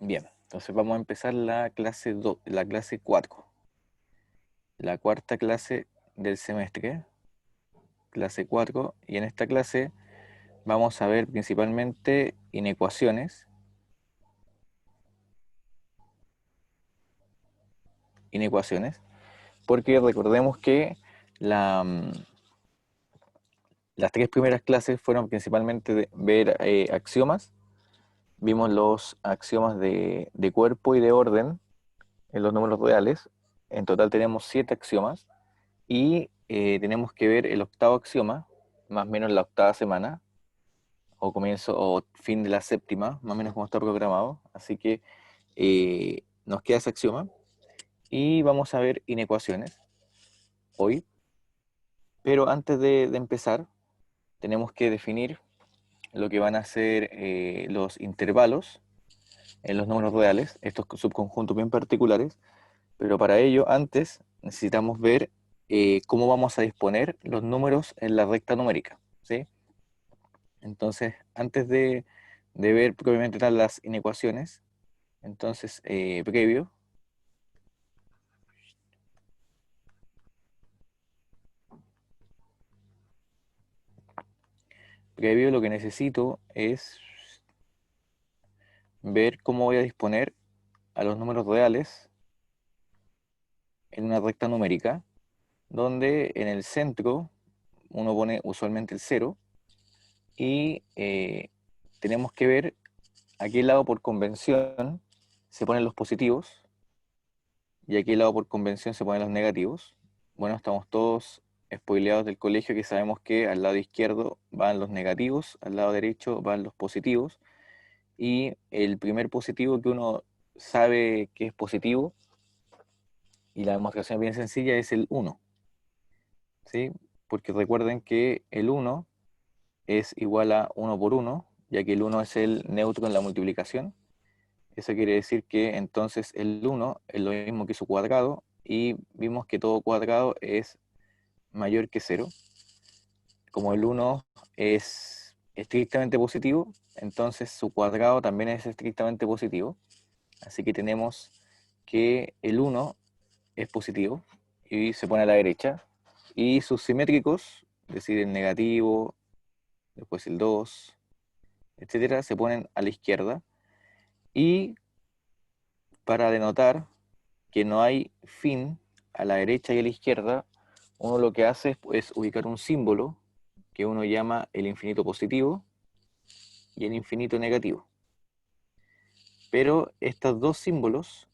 Bien, entonces vamos a empezar la clase 4, la cuarta clase del semestre, clase 4, y en esta clase vamos a ver principalmente inecuaciones, porque recordemos que la, mm, las tres primeras clases fueron principalmente de ver axiomas. Vimos los axiomas de cuerpo y de orden en los números reales. En total tenemos 7 axiomas y tenemos que ver el octavo axioma, más o menos la octava semana, o comienzo o fin de la séptima, más o menos como está programado. Así que nos queda ese axioma y vamos a ver inecuaciones hoy. Pero antes de empezar, tenemos que definir lo que van a ser los intervalos en los números reales, estos subconjuntos bien particulares, pero para ello antes necesitamos ver cómo vamos a disponer los números en la recta numérica, ¿sí? Entonces, antes de ver propiamente tal las inecuaciones, entonces previo lo que necesito es ver cómo voy a disponer a los números reales en una recta numérica, donde en el centro uno pone usualmente el cero y tenemos que ver a qué lado por convención se ponen los positivos y a qué lado por convención se ponen los negativos. Bueno, estamos todos spoileados del colegio que sabemos que al lado izquierdo van los negativos, al lado derecho van los positivos y el primer positivo que uno sabe que es positivo y la demostración es bien sencilla es el uno, ¿sí? Porque recuerden que el uno es igual a uno por uno, ya que el uno es el neutro en la multiplicación. Eso quiere decir que entonces el uno es lo mismo que su cuadrado y vimos que todo cuadrado es mayor que cero. Como el uno es estrictamente positivo, entonces su cuadrado también es estrictamente positivo. Así que tenemos que el uno es positivo y se pone a la derecha. Y sus simétricos, es decir, el negativo, después el 2, etcétera, se ponen a la izquierda. Y para denotar que no hay fin a la derecha y a la izquierda, uno lo que hace es ubicar un símbolo que uno llama el infinito positivo y el infinito negativo. Pero estos dos símbolos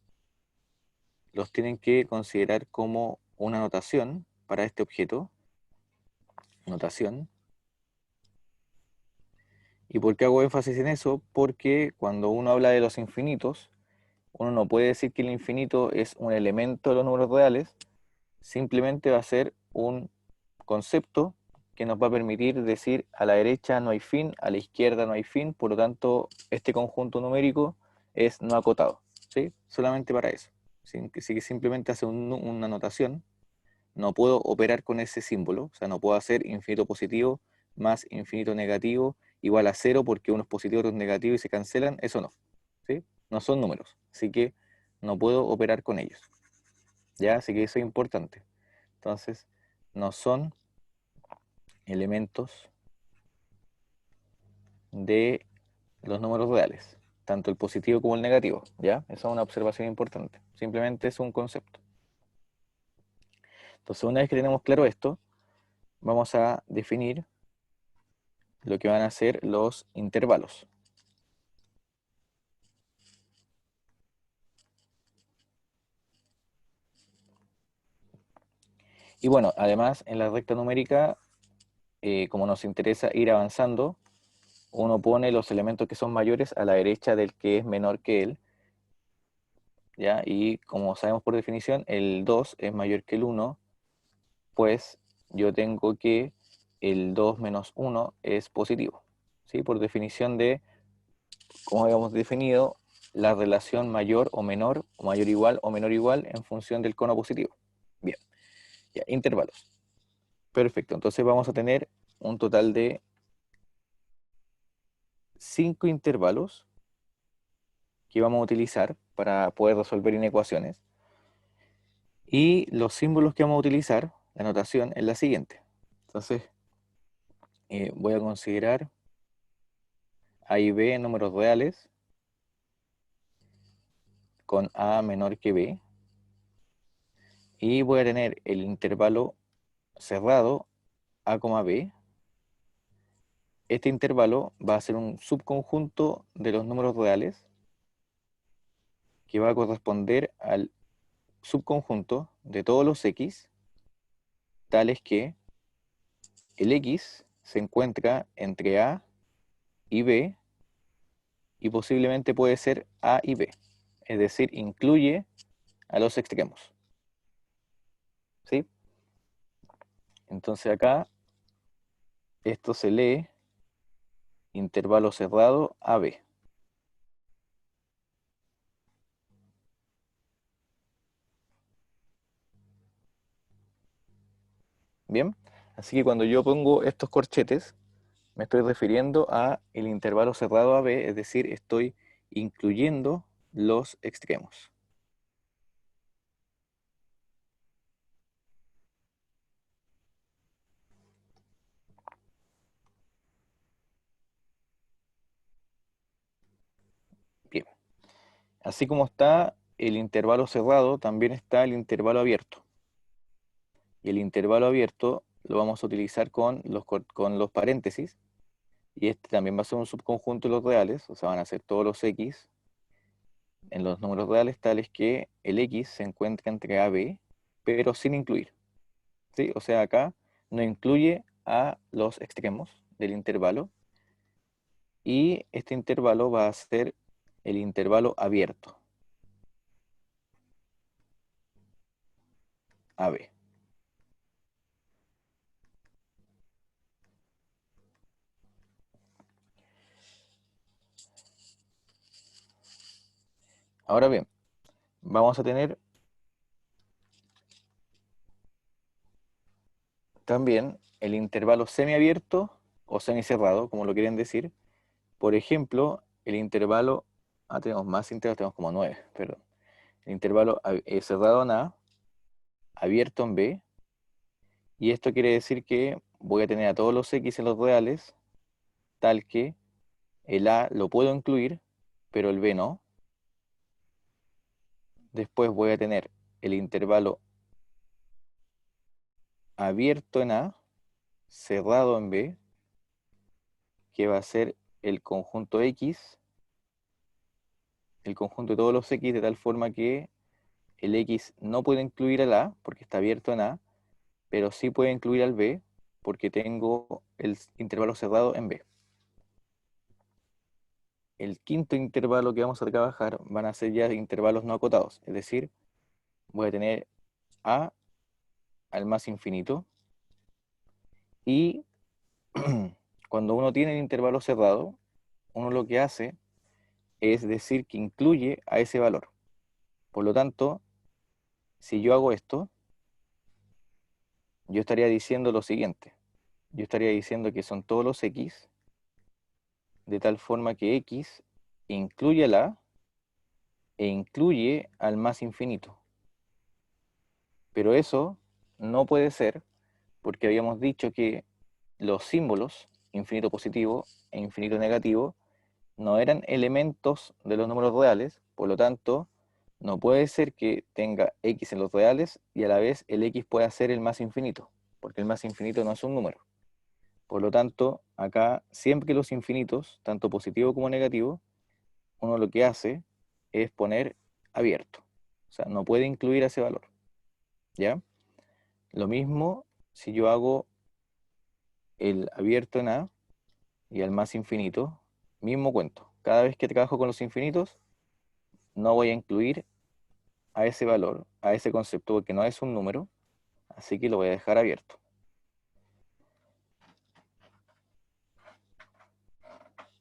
los tienen que considerar como una notación para este objeto, notación. ¿Y por qué hago énfasis en eso? Porque cuando uno habla de los infinitos, uno no puede decir que el infinito es un elemento de los números reales, simplemente va a ser un concepto que nos va a permitir decir a la derecha no hay fin, a la izquierda no hay fin, por lo tanto este conjunto numérico es no acotado, ¿sí? Solamente para eso. Así que simplemente hace una notación, no puedo operar con ese símbolo, o sea, no puedo hacer infinito positivo más infinito negativo igual a cero porque unos positivos y otros negativos y se cancelan, eso no, ¿sí? No son números, así que no puedo operar con ellos, ¿ya? Así que eso es importante. Entonces, no son elementos de los números reales, tanto el positivo como el negativo, ¿ya? Esa es una observación importante. Simplemente es un concepto. Entonces, una vez que tenemos claro esto, vamos a definir lo que van a ser los intervalos. Y bueno, además en la recta numérica, como nos interesa ir avanzando, uno pone los elementos que son mayores a la derecha del que es menor que él, ¿ya? Y como sabemos por definición, el 2 es mayor que el 1, pues yo tengo que el 2 menos 1 es positivo, ¿sí? Por definición de, como habíamos definido, la relación mayor o menor, o mayor igual o menor igual en función del cono positivo. Bien, ya, intervalos. Perfecto, entonces vamos a tener un total de 5 intervalos que vamos a utilizar para poder resolver inecuaciones. Y los símbolos que vamos a utilizar, la notación es la siguiente. Entonces, voy a considerar A y B números reales con A menor que B. Y voy a tener el intervalo cerrado A, B. Este intervalo va a ser un subconjunto de los números reales que va a corresponder al subconjunto de todos los X, tales que el X se encuentra entre A y B y posiblemente puede ser A y B. Es decir, incluye a los extremos. ¿Sí? Entonces acá esto se lee intervalo cerrado AB. Bien, así que cuando yo pongo estos corchetes, me estoy refiriendo a el intervalo cerrado AB, es decir, estoy incluyendo los extremos. Bien, así como está el intervalo cerrado, también está el intervalo abierto. Y el intervalo abierto lo vamos a utilizar con los paréntesis, y este también va a ser un subconjunto de los reales, o sea, van a ser todos los X en los números reales tales que el X se encuentra entre A y B, pero sin incluir. ¿Sí? O sea, acá no incluye a los extremos del intervalo, y este intervalo va a ser el intervalo abierto, AB. Ahora bien, vamos a tener también el intervalo semiabierto o semicerrado, como lo quieren decir. Por ejemplo, el intervalo, tenemos más intervalos, tenemos como 9, perdón. El intervalo cerrado en A, abierto en B, y esto quiere decir que voy a tener a todos los X en los reales, tal que el A lo puedo incluir, pero el B no. Después voy a tener el intervalo abierto en A, cerrado en B, que va a ser el conjunto X, el conjunto de todos los X, de tal forma que el X no puede incluir al A, porque está abierto en A, pero sí puede incluir al B, porque tengo el intervalo cerrado en B. El quinto intervalo que vamos a trabajar van a ser ya intervalos no acotados, es decir, voy a tener A al más infinito, y cuando uno tiene el intervalo cerrado, uno lo que hace es decir que incluye a ese valor. Por lo tanto, si yo hago esto, yo estaría diciendo lo siguiente. Yo estaría diciendo que son todos los X, de tal forma que X incluye al A e incluye al más infinito. Pero eso no puede ser porque habíamos dicho que los símbolos, infinito positivo e infinito negativo, no eran elementos de los números reales, por lo tanto, no puede ser que tenga X en los reales y a la vez el X pueda ser el más infinito, porque el más infinito no es un número. Por lo tanto, acá, siempre que los infinitos, tanto positivo como negativo, uno lo que hace es poner abierto. O sea, no puede incluir ese valor. ¿Ya? Lo mismo si yo hago el abierto en A y el más infinito, mismo cuento. Cada vez que trabajo con los infinitos, no voy a incluir a ese valor, a ese concepto, porque no es un número, así que lo voy a dejar abierto.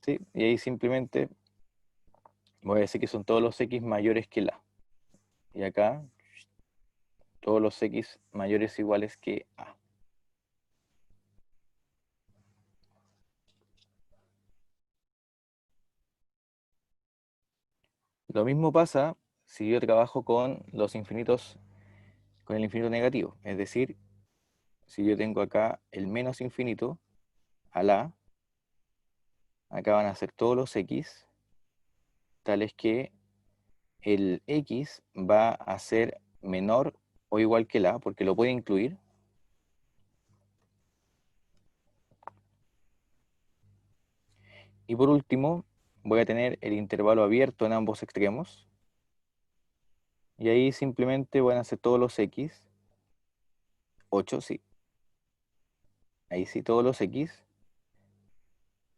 ¿Sí? Y ahí simplemente voy a decir que son todos los X mayores que la. Y acá, todos los X mayores o iguales que A. Lo mismo pasa si yo trabajo con los infinitos, con el infinito negativo. Es decir, si yo tengo acá el menos infinito al a, acá van a ser todos los x, tales que el x va a ser menor o igual que el a, porque lo puede incluir. Y por último, voy a tener el intervalo abierto en ambos extremos. Y ahí simplemente van a ser todos los x, 8, sí. Ahí sí, todos los x,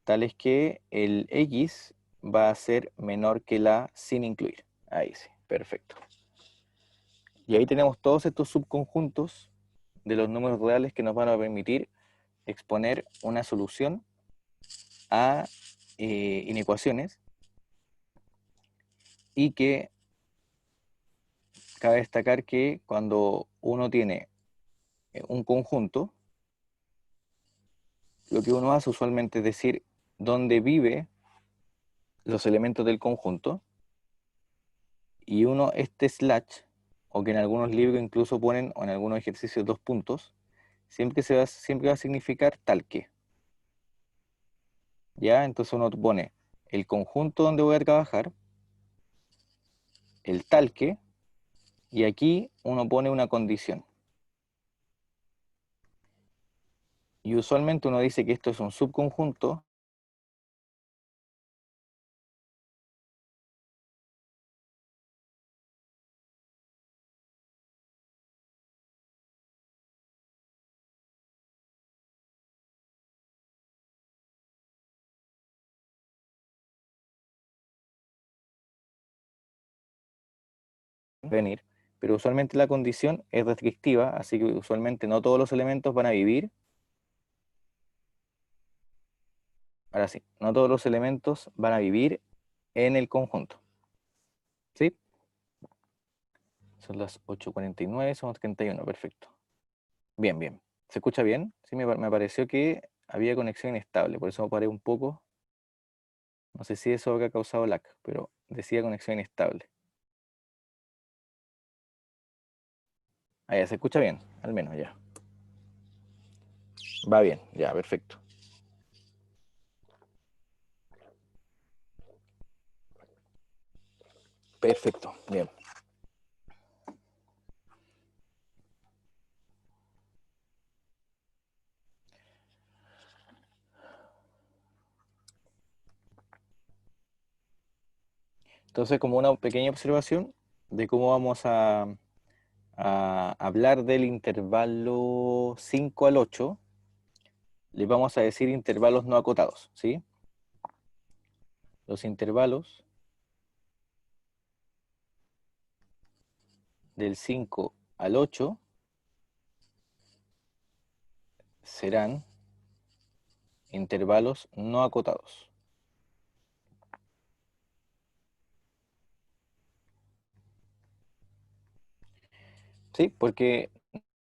tales que el x va a ser menor que la sin incluir. Ahí sí, perfecto. Y ahí tenemos todos estos subconjuntos de los números reales que nos van a permitir exponer una solución a inecuaciones, y que cabe destacar que cuando uno tiene un conjunto, lo que uno hace usualmente es decir dónde vive los elementos del conjunto, y uno este slash, o que en algunos libros incluso ponen, o en algunos ejercicios, 2 puntos, siempre va a significar tal que. ¿Ya? Entonces uno pone el conjunto donde voy a trabajar, el tal que, y aquí uno pone una condición. Y usualmente uno dice que esto es un subconjunto venir, pero usualmente la condición es restrictiva, así que usualmente no todos los elementos van a vivir. Ahora sí, no todos los elementos van a vivir en el conjunto. ¿Sí? Son las 8:49, somos 31, perfecto. Bien, bien. ¿Se escucha bien? Sí, me pareció que había conexión inestable, por eso me paré un poco. No sé si eso habrá causado lag, pero decía conexión inestable. Ah, ya se escucha bien, al menos ya. Va bien, ya, perfecto. Perfecto, bien. Entonces, como una pequeña observación de cómo vamos a hablar del intervalo 5 al 8, les vamos a decir intervalos no acotados, ¿sí? Los intervalos del 5 al 8 serán intervalos no acotados. ¿Sí? Porque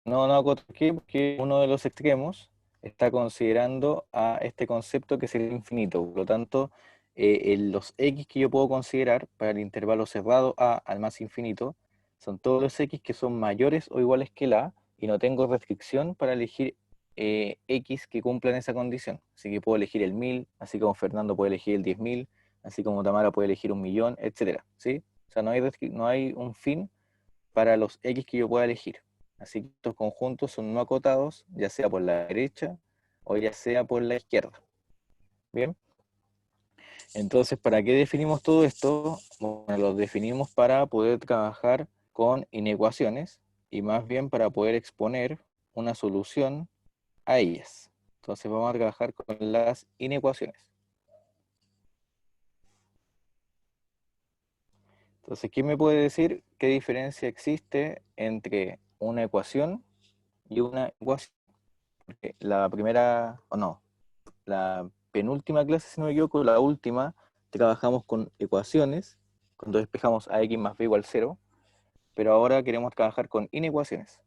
no acotados, ¿por qué? Porque uno de los extremos está considerando a este concepto que sería infinito. Por lo tanto, los x que yo puedo considerar para el intervalo cerrado a al más infinito son todos los x que son mayores o iguales que la a, y no tengo restricción para elegir x que cumplan esa condición. Así que puedo elegir el 1000, así como Fernando puede elegir el 10.000, así como Tamara puede elegir 1.000.000, etcétera, ¿sí? O sea, no hay un fin para los x que yo pueda elegir. Así que estos conjuntos son no acotados, ya sea por la derecha o ya sea por la izquierda. Bien, entonces, ¿para qué definimos todo esto? Bueno, los definimos para poder trabajar con inecuaciones, y más bien para poder exponer una solución a ellas. Entonces vamos a trabajar con las inecuaciones. Entonces, ¿quién me puede decir qué diferencia existe entre una ecuación y una ecuación? Porque la primera, o no, la penúltima clase, si no me equivoco, la última, trabajamos con ecuaciones, cuando despejamos a x más b igual 0, pero ahora queremos trabajar con inecuaciones.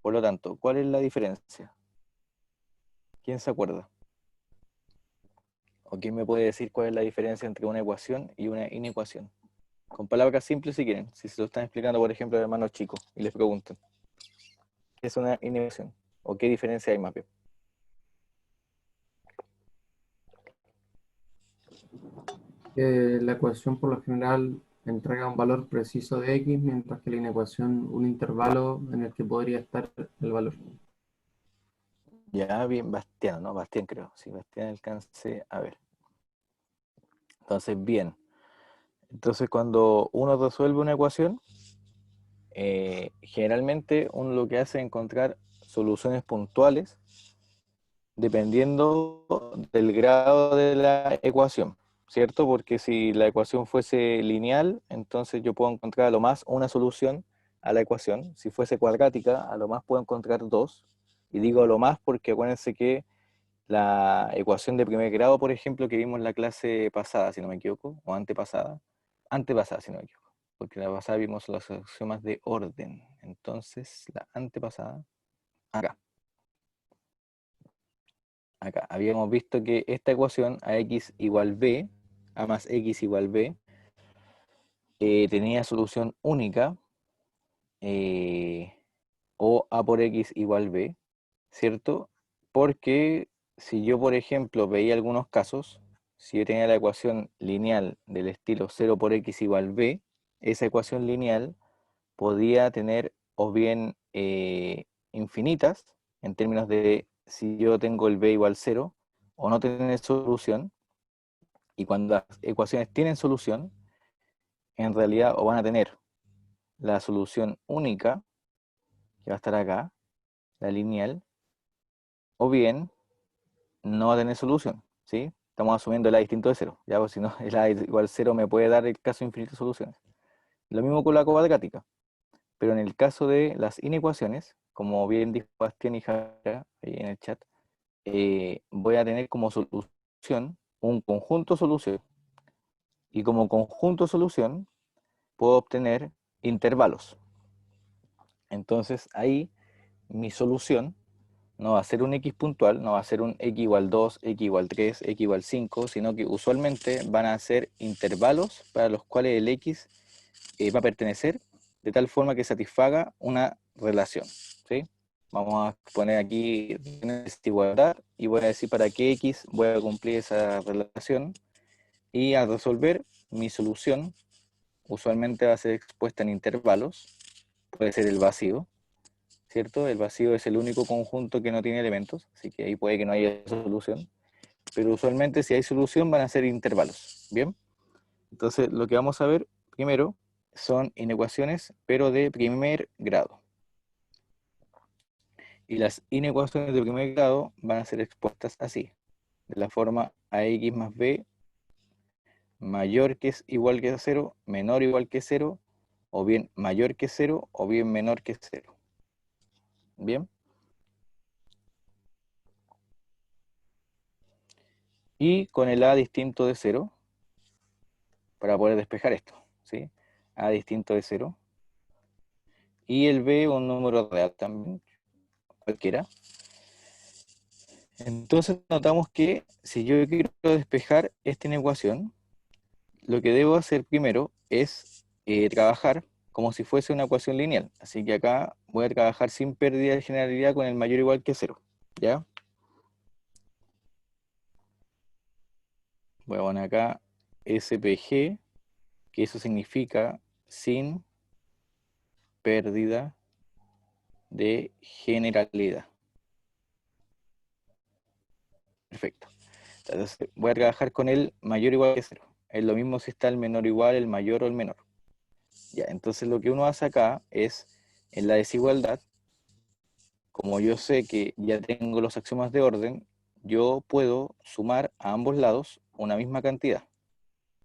Por lo tanto, ¿cuál es la diferencia? ¿Quién se acuerda? ¿O quién me puede decir cuál es la diferencia entre una ecuación y una inecuación? Con palabras simples si quieren. Si se lo están explicando, por ejemplo, a hermanos chicos y les preguntan, ¿qué es una inecuación? ¿O qué diferencia hay más bien? La ecuación por lo general entrega un valor preciso de x, mientras que la inecuación un intervalo en el que podría estar el valor. Ya, bien, Bastián, ¿no? Bastián creo. Sí, Bastián alcance a ver. Entonces, bien. Entonces, cuando uno resuelve una ecuación, generalmente uno lo que hace es encontrar soluciones puntuales dependiendo del grado de la ecuación, ¿cierto? Porque si la ecuación fuese lineal, entonces yo puedo encontrar a lo más una solución a la ecuación. Si fuese cuadrática, a lo más puedo encontrar dos. Y digo a lo más porque acuérdense que la ecuación de primer grado, por ejemplo, que vimos en la clase pasada, si no me equivoco, o antepasada, si no me equivoco, porque la pasada vimos los axiomas de orden. Entonces, la antepasada, acá. Acá habíamos visto que esta ecuación ax igual b, a más x igual b, tenía solución única, eh, o a por x igual b, ¿cierto? Porque si yo, por ejemplo, veía algunos casos, si yo tenía la ecuación lineal del estilo 0 por x igual b, esa ecuación lineal podía tener o bien infinitas, en términos de si yo tengo el b igual 0, o no tener solución, y cuando las ecuaciones tienen solución, en realidad o van a tener la solución única, que va a estar acá, la lineal, o bien no va a tener solución, ¿sí? Estamos asumiendo el a distinto de cero, ya, pues si no, el a igual cero me puede dar el caso de infinitas soluciones. Lo mismo con la cuadrática, pero en el caso de las inecuaciones, como bien dijo Bastián y Jara ahí en el chat, voy a tener como solución un conjunto solución, y como conjunto solución puedo obtener intervalos. Entonces ahí mi solución no va a ser un x puntual, no va a ser un x igual 2, x igual 3, x igual 5, sino que usualmente van a ser intervalos para los cuales el x va a pertenecer de tal forma que satisfaga una relación, ¿sí? Vamos a poner aquí desigualdad y voy a decir para qué x voy a cumplir esa relación, y al resolver mi solución usualmente va a ser expuesta en intervalos, puede ser el vacío, ¿cierto? El vacío es el único conjunto que no tiene elementos, así que ahí puede que no haya solución, pero usualmente si hay solución van a ser intervalos, ¿bien? Entonces lo que vamos a ver primero son inecuaciones, pero de primer grado. Y las inecuaciones de primer grado van a ser expuestas así, de la forma ax más b mayor que es igual que 0, menor o igual que 0, o bien mayor que 0, o bien menor que 0. ¿Bien? Y con el a distinto de 0, para poder despejar esto, ¿sí? A distinto de 0. Y el b un número real también, cualquiera. Entonces notamos que si yo quiero despejar esta inecuación, lo que debo hacer primero es trabajar como si fuese una ecuación lineal. Así que acá voy a trabajar sin pérdida de generalidad con el mayor o igual que 0. ¿Ya? Voy a poner acá SPG, que eso significa sin pérdida de generalidad. Perfecto. Entonces voy a trabajar con el mayor o igual que 0. Es lo mismo si está el menor o igual, el mayor o el menor. Ya, entonces lo que uno hace acá es, en la desigualdad, como yo sé que ya tengo los axiomas de orden, yo puedo sumar a ambos lados una misma cantidad.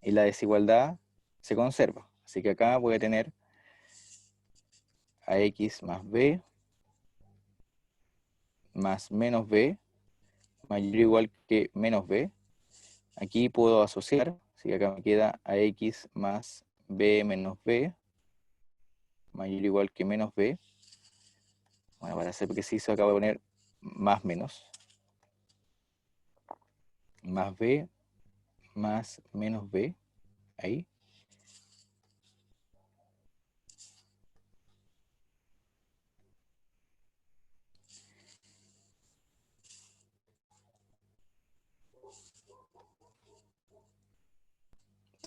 Y la desigualdad se conserva. Así que acá voy a tener ax más b más menos b mayor o igual que menos b. Aquí puedo asociar, así que acá me queda ax más b menos b mayor o igual que menos b. Bueno, para ser preciso, acá voy a poner más menos. Más b más menos b. Ahí.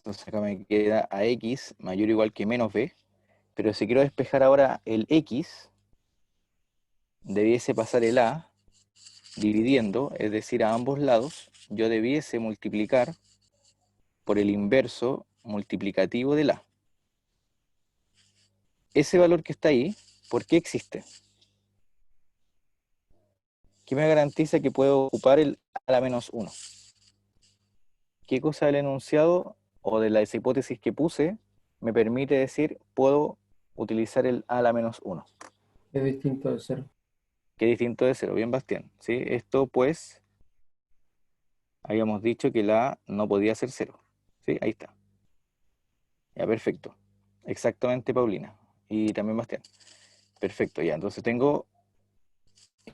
Entonces acá me queda ax mayor o igual que menos b, pero si quiero despejar ahora el x, debiese pasar el a dividiendo, es decir, a ambos lados, yo debiese multiplicar por el inverso multiplicativo del a. Ese valor que está ahí, ¿por qué existe? ¿Qué me garantiza que puedo ocupar el a la menos 1? ¿Qué cosa del enunciado o de esa hipótesis que puse me permite decir puedo utilizar el a la menos 1? Es distinto de cero. ¿Qué distinto de 0? Bien, Bastián. ¿Sí? Esto pues, habíamos dicho que la a no podía ser 0. ¿Sí? Ahí está. Ya, perfecto. Exactamente, Paulina. Y también Bastián. Perfecto, ya. Entonces tengo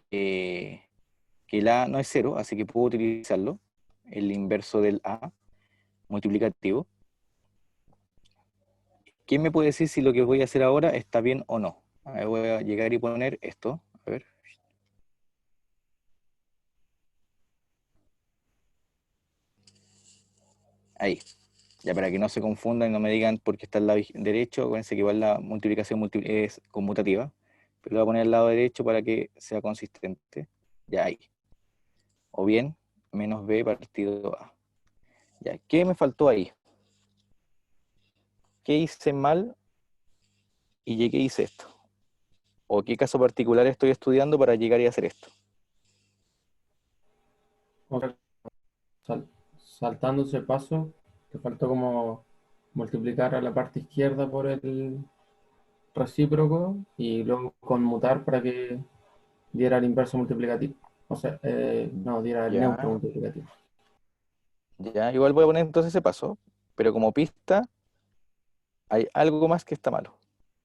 que el a no es 0, así que puedo utilizarlo, el inverso del a multiplicativo. ¿Quién me puede decir si lo que voy a hacer ahora está bien o no? A ver, voy a llegar y poner esto. A ver. Ahí. Ya para que no se confundan y no me digan por qué está al lado derecho, acuérdense que igual la multiplicación es conmutativa, pero lo voy a poner al lado derecho para que sea consistente. Ya ahí. O bien, menos b partido a. Ya, ¿qué me faltó ahí? ¿Qué hice mal y llegué y hice esto? ¿O qué caso particular estoy estudiando para llegar y hacer esto? O sea, sal- saltando ese paso, te faltó como multiplicar a la parte izquierda por el recíproco y luego conmutar para que diera el inverso multiplicativo. O sea, no, diera el neutro Ya, multiplicativo. ya, igual voy a poner entonces ese paso, pero como pista hay algo más que está malo.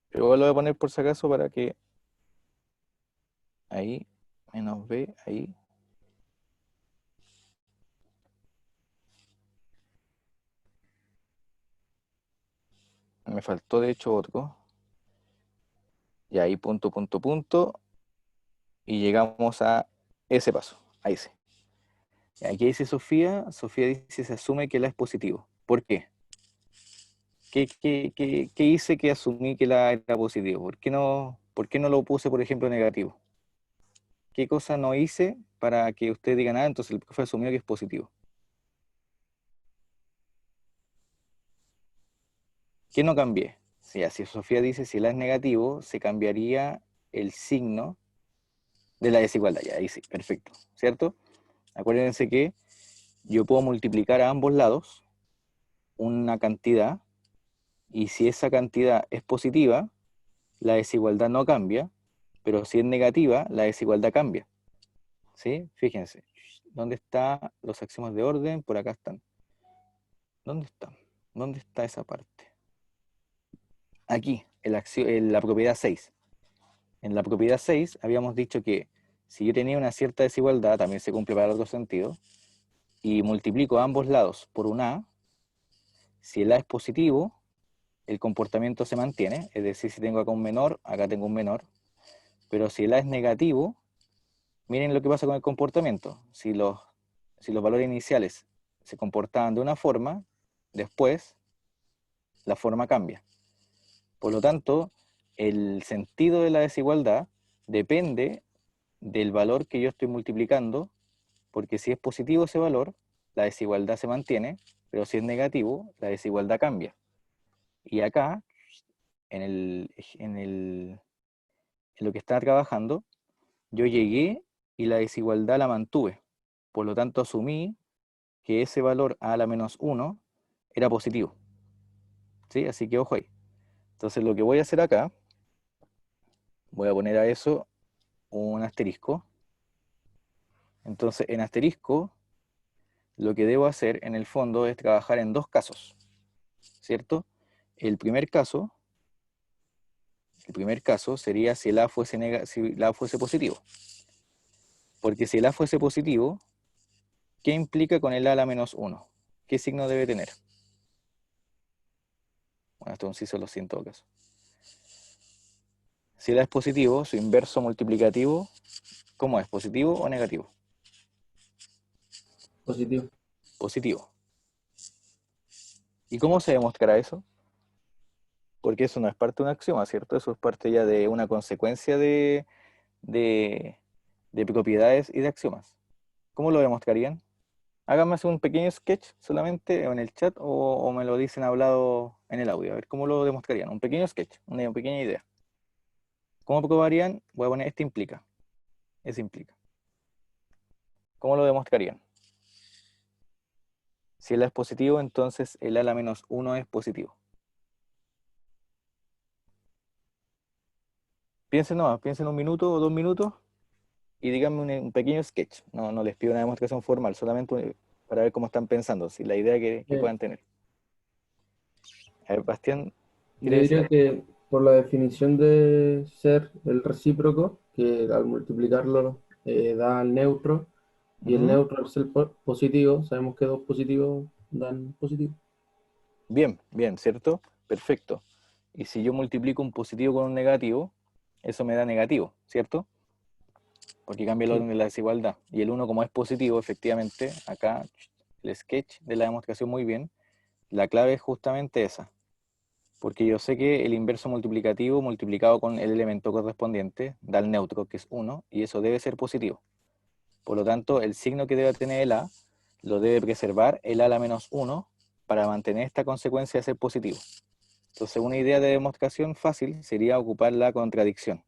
Pero igual lo voy a poner por si acaso para que ahí, menos b, ahí. Me faltó de hecho otro. Y ahí punto, punto, punto. Y llegamos a ese paso. Ahí sí. Y aquí dice Sofía. Sofía dice se asume que la es positivo. ¿Por qué? ¿Qué hice que asumí que la era positivo? Por qué no lo puse, por ejemplo, negativo? ¿Qué cosa no hice para que ustedes digan, ah, entonces el profe asumió que es positivo? ¿Qué no cambié? Si así Sofía dice, si la es negativo, se cambiaría el signo de la desigualdad. Ya, ahí sí, perfecto. ¿Cierto? Acuérdense que yo puedo multiplicar a ambos lados una cantidad y si esa cantidad es positiva, la desigualdad no cambia, pero si es negativa, la desigualdad cambia. ¿Sí? Fíjense. ¿Dónde están los axiomas de orden? Por acá están. ¿Dónde están? ¿Dónde está esa parte? Aquí, en la propiedad 6. En la propiedad 6 habíamos dicho que si yo tenía una cierta desigualdad, también se cumple para el otro sentido, y multiplico a ambos lados por un A, si el A es positivo, el comportamiento se mantiene, es decir, si tengo acá un menor, acá tengo un menor, pero si el A es negativo, miren lo que pasa con el comportamiento. Si los valores iniciales se comportaban de una forma, después la forma cambia. Por lo tanto, el sentido de la desigualdad depende del valor que yo estoy multiplicando, porque si es positivo ese valor, la desigualdad se mantiene, pero si es negativo, la desigualdad cambia. Y acá, en lo que estaba trabajando, yo llegué y la desigualdad la mantuve. Por lo tanto, asumí que ese valor a la menos 1 era positivo. ¿Sí? Así que ojo ahí. Entonces lo que voy a hacer acá, voy a poner a eso un asterisco. Entonces en asterisco, lo que debo hacer en el fondo es trabajar en dos casos, ¿cierto? El primer caso, sería si el A fuese positivo. Porque si el A fuese positivo, ¿qué implica con el A a la menos 1? ¿Qué signo debe tener? Bueno, esto sí se lo siento en todo caso. Si el A es positivo, su inverso multiplicativo, ¿cómo es? ¿Positivo o negativo? Positivo. Positivo. ¿Y cómo se demostrará eso? Porque eso no es parte de un axioma, ¿cierto? Eso es parte ya de una consecuencia de, de propiedades y de axiomas. ¿Cómo lo demostrarían? Háganme así un pequeño sketch solamente en el chat o me lo dicen hablado en el audio. A ver, ¿cómo lo demostrarían? Un pequeño sketch, una pequeña idea. ¿Cómo probarían? Voy a poner este implica. Ese implica. ¿Cómo lo demostrarían? Si el A es positivo, entonces el ala menos 1 es positivo. Piensen nomás, piensen un minuto o 2 minutos y díganme un pequeño sketch. No, no les pido una demostración formal, solamente para ver cómo están pensando, si la idea que Eh, puedan tener. A ver, Bastián, ¿quiere yo decir diría algo? que por la definición de ser el recíproco, que al multiplicarlo da al neutro, y el Ujú. neutro al ser positivo, sabemos que dos positivos dan positivo. Bien, bien, ¿cierto? Perfecto. Y si yo multiplico un positivo con un negativo, eso me da negativo, ¿cierto? Porque cambia el Sí. orden de la desigualdad. Y el uno como es positivo, efectivamente, acá el sketch de la demostración muy bien, la clave es justamente esa. Porque yo sé que el inverso multiplicativo multiplicado con el elemento correspondiente da el neutro, que es uno, y eso debe ser positivo. Por lo tanto, el signo que debe tener el A lo debe preservar el a la menos uno para mantener esta consecuencia de ser positivo. Entonces, una idea de demostración fácil sería ocupar la contradicción.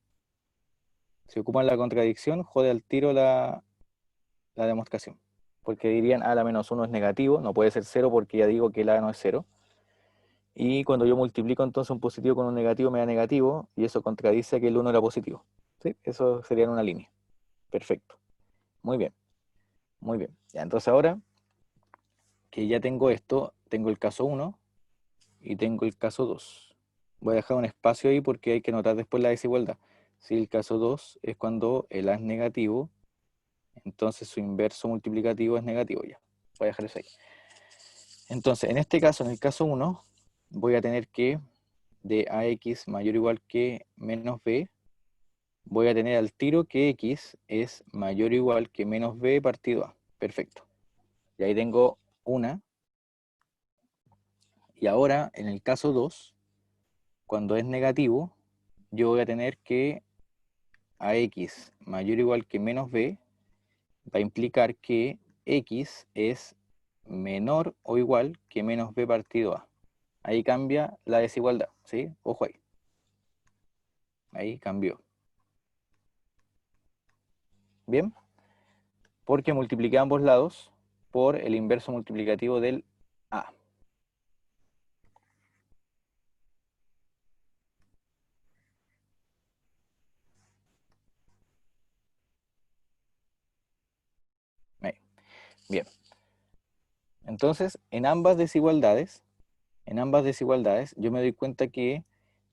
Si ocupan la contradicción, jode al tiro la demostración. Porque dirían a la menos uno es negativo, no puede ser cero porque ya digo que el a no es cero. Y cuando yo multiplico entonces un positivo con un negativo me da negativo y eso contradice que el uno era positivo. ¿Sí? Eso sería en una línea. Perfecto. Muy bien, muy bien. Ya, entonces ahora que ya tengo esto, tengo el caso uno y tengo el caso 2. Voy a dejar un espacio ahí porque hay que notar después la desigualdad. Si el caso 2 es cuando el A es negativo, entonces su inverso multiplicativo es negativo ya. Voy a dejar eso ahí. Entonces, en este caso, en el caso uno voy a tener que de ax mayor o igual que menos b, voy a tener al tiro que x es mayor o igual que menos b partido a. Perfecto. Y ahí tengo una. Y ahora, en el caso 2 cuando es negativo, yo voy a tener que ax mayor o igual que menos b va a implicar que x es menor o igual que menos b partido a. Ahí cambia la desigualdad, ¿sí? Ojo ahí. Ahí cambió. ¿Bien? Porque multipliqué ambos lados por el inverso multiplicativo del a. Ahí. Bien. Entonces, en ambas desigualdades, yo me doy cuenta que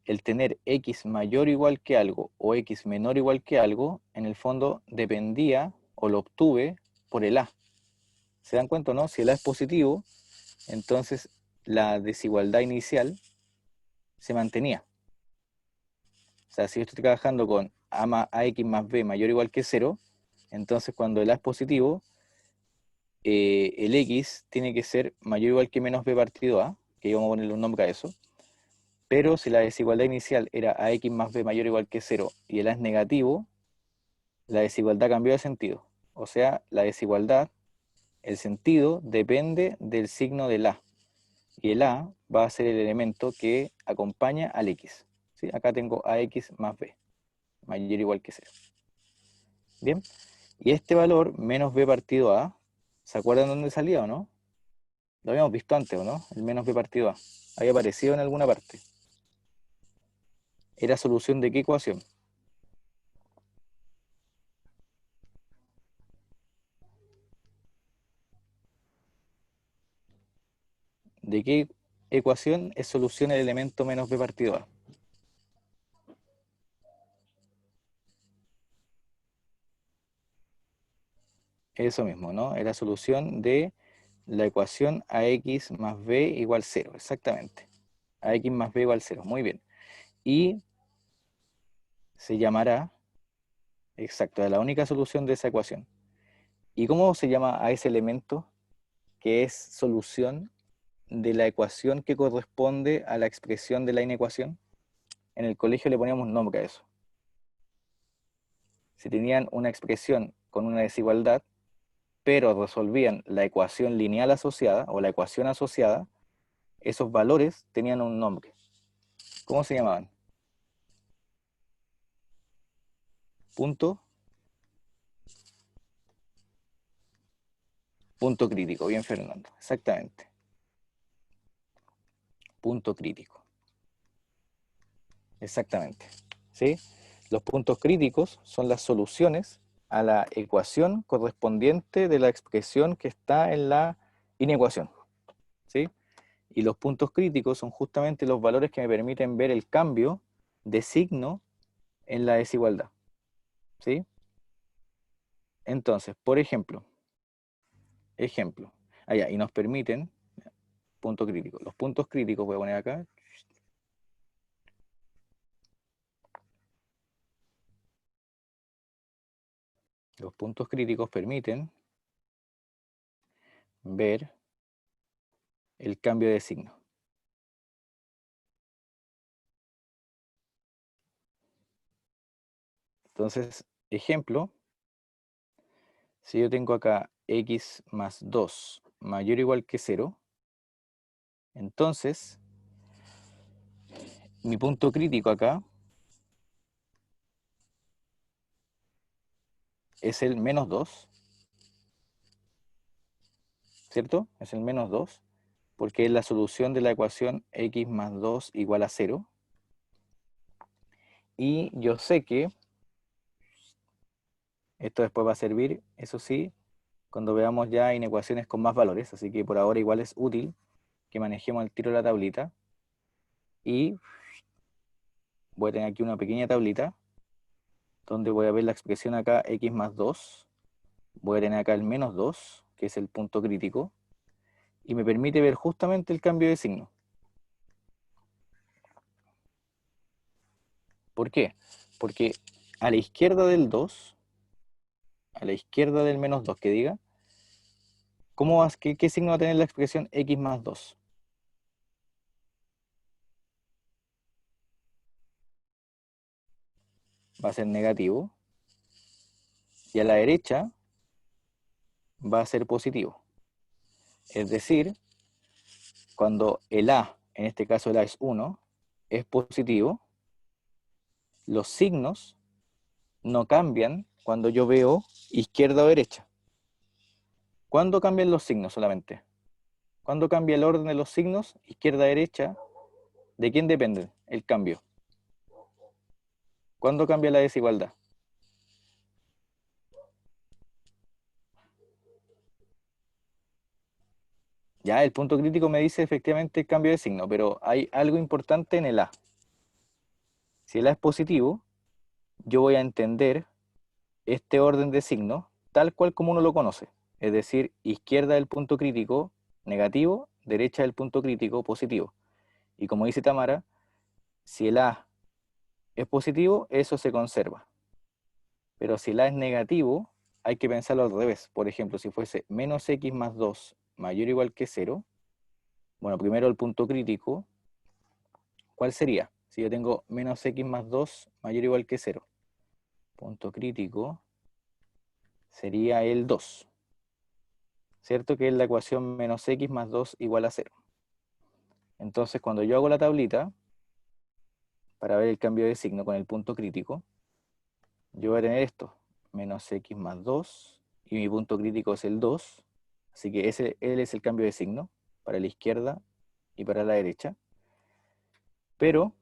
el tener x mayor o igual que algo o x menor o igual que algo, en el fondo dependía o lo obtuve por el a. ¿Se dan cuenta, no? Si el a es positivo, entonces la desigualdad inicial se mantenía. O sea, si yo estoy trabajando con ax más b mayor o igual que 0, entonces cuando el a es positivo, el x tiene que ser mayor o igual que menos b partido a, que vamos a ponerle un nombre a eso. Pero si la desigualdad inicial era ax más b mayor o igual que 0 y el a es negativo, la desigualdad cambió de sentido. O sea, la desigualdad, el sentido depende del signo del a. Y el a va a ser el elemento que acompaña al x. ¿Sí? Acá tengo ax más b, mayor o igual que 0. Bien, y este valor, menos b partido a, ¿se acuerdan dónde salía o no? Lo habíamos visto antes, ¿o no? El menos b partido a. Había aparecido en alguna parte. ¿Era solución de qué ecuación? ¿De qué ecuación es solución el elemento menos b partido a? Eso mismo, ¿no? Era solución de la ecuación ax más b igual 0, exactamente. Ax más b igual 0, muy bien. Y se llamará, exacto, es la única solución de esa ecuación. ¿Y cómo se llama a ese elemento que es solución? de la ecuación que corresponde a la expresión de la inecuación? En el colegio le poníamos nombre a eso. Si tenían una expresión con una desigualdad, pero resolvían la ecuación lineal asociada o la ecuación asociada, esos valores tenían un nombre. ¿Cómo se llamaban? Punto. Punto crítico. Bien, Fernando. Exactamente. Punto crítico. Exactamente. ¿Sí? Los puntos críticos son las soluciones a la ecuación correspondiente de la expresión que está en la inecuación. ¿Sí? Y los puntos críticos son justamente los valores que me permiten ver el cambio de signo en la desigualdad. ¿Sí? Entonces, por ejemplo, y nos permiten, punto crítico. Los puntos críticos voy a poner acá. Los puntos críticos permiten ver el cambio de signo. Entonces, ejemplo, si yo tengo acá x más 2 mayor o igual que 0, entonces mi punto crítico acá es el menos 2, ¿cierto? Es el menos 2, porque es la solución de la ecuación x más 2 igual a 0. Y yo sé que esto después va a servir, eso sí, cuando veamos ya inecuaciones con más valores, así que por ahora igual es útil que manejemos el tiro de la tablita. Y voy a tener aquí una pequeña tablita donde voy a ver la expresión acá x más 2. Voy a tener acá el menos 2, que es el punto crítico, y me permite ver justamente el cambio de signo. ¿Por qué? Porque a la izquierda del 2, a la izquierda del menos 2 que diga, ¿qué signo va a tener la expresión x más 2? Va a ser negativo, y a la derecha va a ser positivo. Es decir, cuando el a, en este caso el a es 1, es positivo, los signos no cambian cuando yo veo izquierda o derecha. ¿Cuándo cambian los signos solamente? ¿Cuándo cambia el orden de los signos? Izquierda, derecha. ¿De quién depende el cambio? ¿Cuándo cambia la desigualdad? Ya, el punto crítico me dice efectivamente el cambio de signo, pero hay algo importante en el A. Si el A es positivo, yo voy a entender este orden de signos tal cual como uno lo conoce. Es decir, izquierda del punto crítico, negativo, derecha del punto crítico, positivo. Y como dice Tamara, si el A es positivo, eso se conserva. Pero si el A es negativo, hay que pensarlo al revés. Por ejemplo, si fuese menos x más 2 mayor o igual que 0, bueno, primero el punto crítico, ¿cuál sería? Si yo tengo menos x más 2 mayor o igual que 0, punto crítico sería el 2, ¿cierto? Que es la ecuación menos x más 2 igual a 0. Entonces, cuando yo hago la tablita, para ver el cambio de signo con el punto crítico, yo voy a tener esto, menos x más 2, y mi punto crítico es el 2, así que él es el cambio de signo para la izquierda y para la derecha. Pero,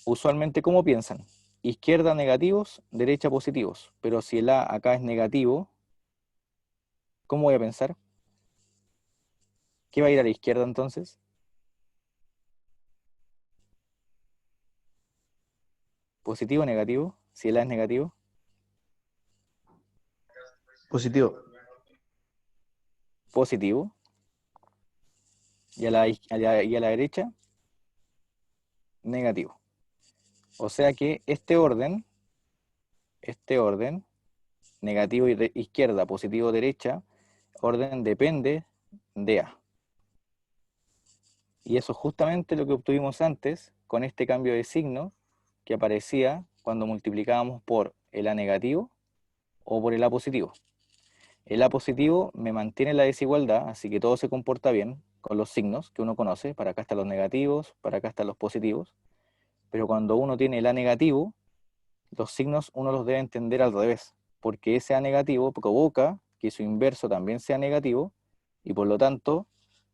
usualmente, ¿cómo piensan? Izquierda negativos, derecha positivos. Pero si el A acá es negativo, ¿cómo voy a pensar? ¿Qué va a ir a la izquierda entonces? ¿Positivo o negativo? Si el A es negativo. Positivo. Positivo. Y a la derecha, negativo. O sea que este orden, negativo izquierda, positivo derecha, orden depende de A. Y eso es justamente lo que obtuvimos antes con este cambio de signo que aparecía cuando multiplicábamos por el A negativo o por el A positivo. El A positivo me mantiene la desigualdad, así que todo se comporta bien con los signos que uno conoce. Para acá están los negativos, para acá están los positivos. Pero cuando uno tiene el A negativo, los signos uno los debe entender al revés, porque ese A negativo provoca que su inverso también sea negativo, y por lo tanto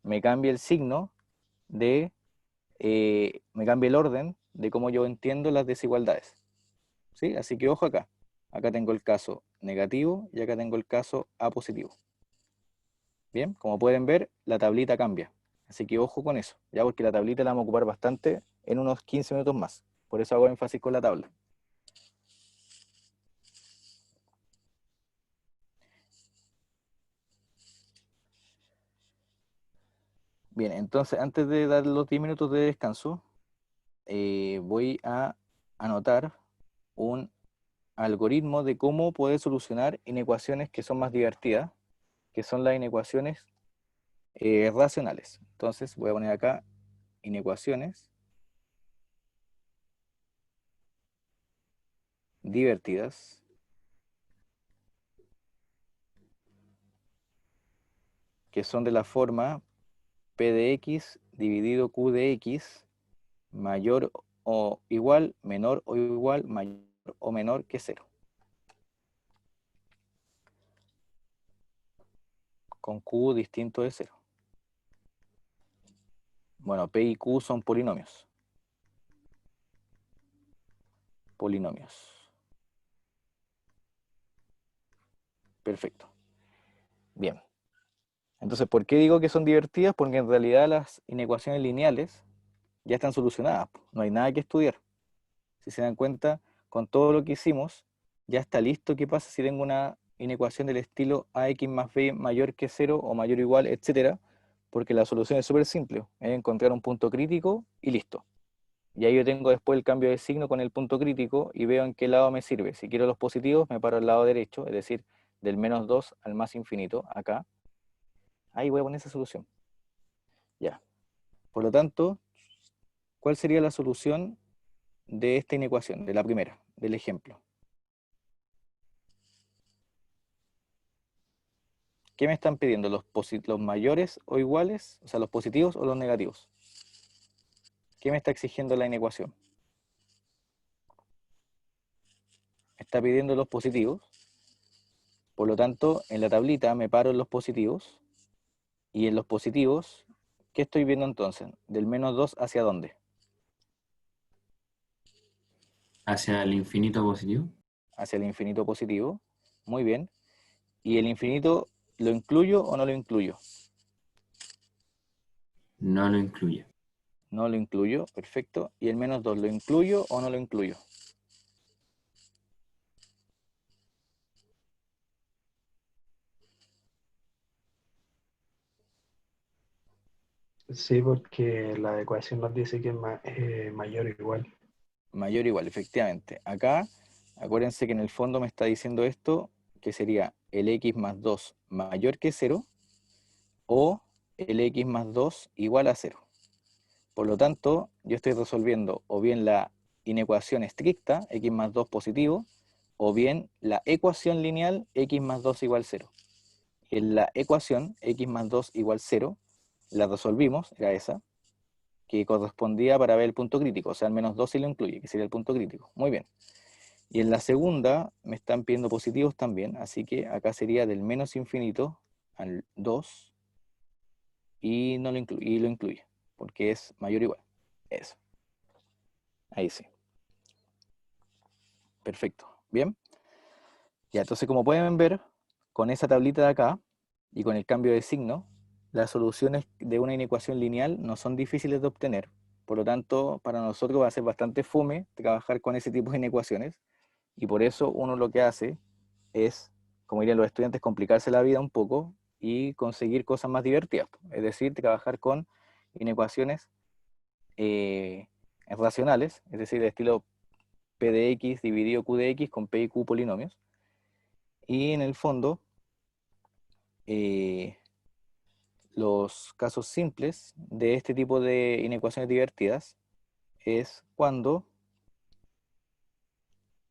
me cambia el signo me cambia el orden de cómo yo entiendo las desigualdades. ¿Sí? Así que ojo acá. Acá tengo el caso negativo y acá tengo el caso A positivo. Bien, como pueden ver, la tablita cambia. Así que ojo con eso, ya porque la tablita la vamos a ocupar bastante en unos 15 minutos más. Por eso hago énfasis con la tabla. Bien, entonces antes de dar los 10 minutos de descanso, voy a anotar un algoritmo de cómo poder solucionar inecuaciones que son más divertidas, que son las inecuaciones racionales. Entonces voy a poner acá inecuaciones divertidas que son de la forma P de X dividido Q de X mayor o igual, menor o igual, mayor o menor que cero, con Q distinto de cero. Bueno, P y Q son polinomios. Polinomios. Perfecto. Bien. Entonces, ¿por qué digo que son divertidas? Porque en realidad las inecuaciones lineales ya están solucionadas. No hay nada que estudiar. Si se dan cuenta, con todo lo que hicimos, ya está listo qué pasa si tengo una inecuación del estilo ax más b mayor que 0 o mayor o igual, etcétera, porque la solución es súper simple, es encontrar un punto crítico y listo. Y ahí yo tengo después el cambio de signo con el punto crítico y veo en qué lado me sirve. Si quiero los positivos, me paro al lado derecho, es decir, del menos 2 al más infinito, acá. Ahí voy a poner esa solución. Ya. Por lo tanto, ¿cuál sería la solución de esta inecuación, de la primera, del ejemplo? ¿Qué me están pidiendo? ¿Los mayores o iguales? O sea, los positivos o los negativos. ¿Qué me está exigiendo la inecuación? Me está pidiendo los positivos. Por lo tanto, en la tablita me paro en los positivos. Y en los positivos, ¿qué estoy viendo entonces? ¿Del menos 2 hacia dónde? Hacia el infinito positivo. Hacia el infinito positivo. Muy bien. ¿Y el infinito lo incluyo o no lo incluyo? No lo incluye. No lo incluyo, perfecto. ¿Y el menos 2 lo incluyo o no lo incluyo? Sí, porque la ecuación nos dice que es mayor o igual. Mayor o igual, efectivamente. Acá, acuérdense que en el fondo me está diciendo esto, que sería el x más 2 mayor que 0 o el x más 2 igual a 0. Por lo tanto, yo estoy resolviendo o bien la inecuación estricta, x más 2 positivo, o bien la ecuación lineal, x más 2 igual 0. En la ecuación, x más 2 igual 0, la resolvimos, era esa, que correspondía para ver el punto crítico, o sea, al menos 2 si lo incluye, que sería el punto crítico. Muy bien. Y en la segunda me están pidiendo positivos también, así que acá sería del menos infinito al 2 y, no y lo incluye, porque es mayor o igual. Eso. Ahí sí. Perfecto. Bien. Ya, entonces como pueden ver, con esa tablita de acá y con el cambio de signo, las soluciones de una inecuación lineal no son difíciles de obtener. Por lo tanto, para nosotros va a ser bastante fome trabajar con ese tipo de inecuaciones. Y por eso uno lo que hace es, como dirían los estudiantes, complicarse la vida un poco y conseguir cosas más divertidas. Es decir, trabajar con inecuaciones eh, racionales, es decir, de estilo P de X dividido Q de X con P y Q polinomios. Y en el fondo, eh, los casos simples de este tipo de inecuaciones divertidas es cuando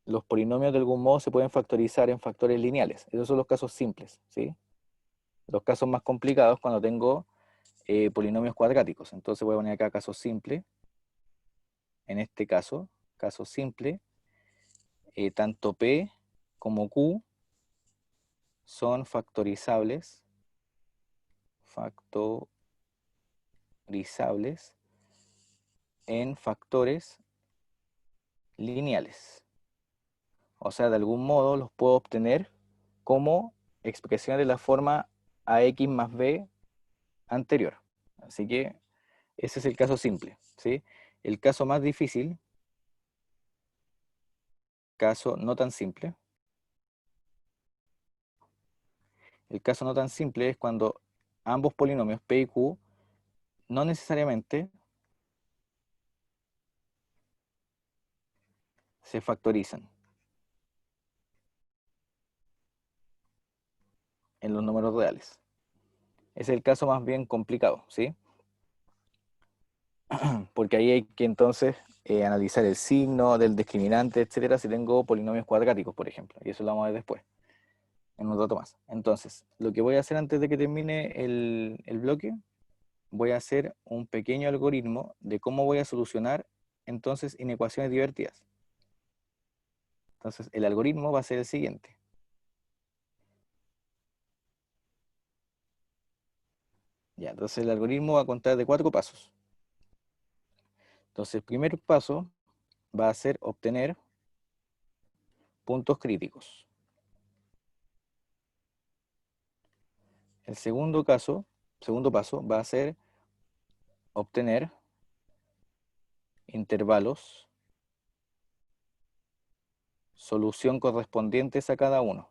los polinomios de algún modo se pueden factorizar en factores lineales. Esos son los casos simples, ¿sí? Los casos más complicados cuando tengo polinomios cuadráticos. Entonces voy a poner acá caso simple. En este caso, caso simple, tanto P como Q son factorizables en factores lineales. O sea, de algún modo los puedo obtener como expresiones de la forma ax más b anterior. Así que ese es el caso simple, ¿sí? El caso más difícil, caso no tan simple. El caso no tan simple es cuando ambos polinomios p y q no necesariamente se factorizan en los números reales. Es el caso más bien complicado, ¿sí? Porque ahí hay que entonces analizar el signo del discriminante, etcétera, si tengo polinomios cuadráticos, por ejemplo. Y eso lo vamos a ver después, en un rato más. Entonces, lo que voy a hacer antes de que termine el bloque, voy a hacer un pequeño algoritmo de cómo voy a solucionar entonces inecuaciones divertidas. Entonces, el algoritmo va a ser el siguiente. Ya, entonces el algoritmo va a contar de 4 pasos. Entonces, el primer paso va a ser obtener puntos críticos. El segundo paso va a ser obtener intervalos, solución correspondientes a cada uno.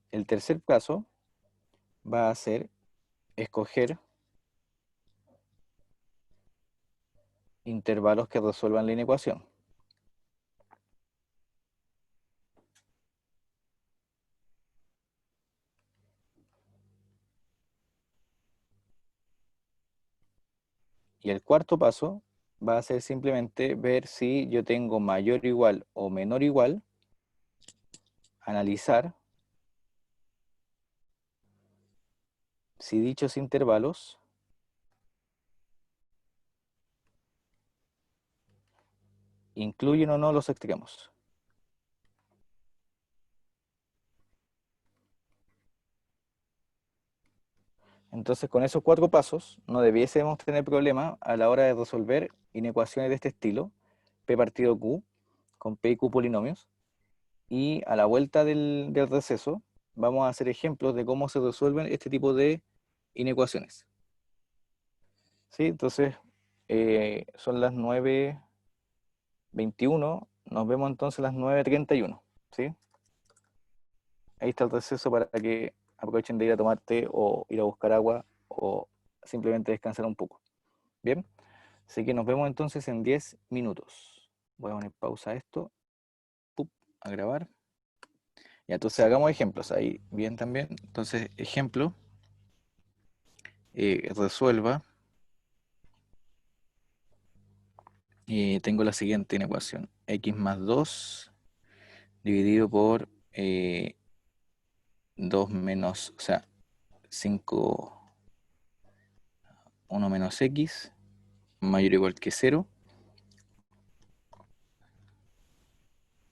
El tercer paso va a ser escoger intervalos que resuelvan la inecuación. Y el cuarto paso va a ser simplemente ver si yo tengo mayor o igual o menor o igual, analizar si dichos intervalos incluyen o no los extremos. Entonces, con esos 4 pasos, no debiésemos tener problema a la hora de resolver inecuaciones de este estilo, P partido Q, con P y Q polinomios, y a la vuelta del receso, vamos a hacer ejemplos de cómo se resuelven este tipo de inecuaciones. ¿Sí? Entonces, son las 9:21, nos vemos entonces a las 9:31, ¿sí? Ahí está el receso para que aprovechen de ir a tomar té o ir a buscar agua o simplemente descansar un poco. Bien, así que nos vemos entonces en 10 minutos. Voy a poner pausa a esto, a grabar. Y entonces hagamos ejemplos ahí, bien también. Entonces, ejemplo, resuelva. Tengo la siguiente inecuación: x más 2 dividido por 2 menos, o sea, 5, 1 menos x, mayor o igual que 0,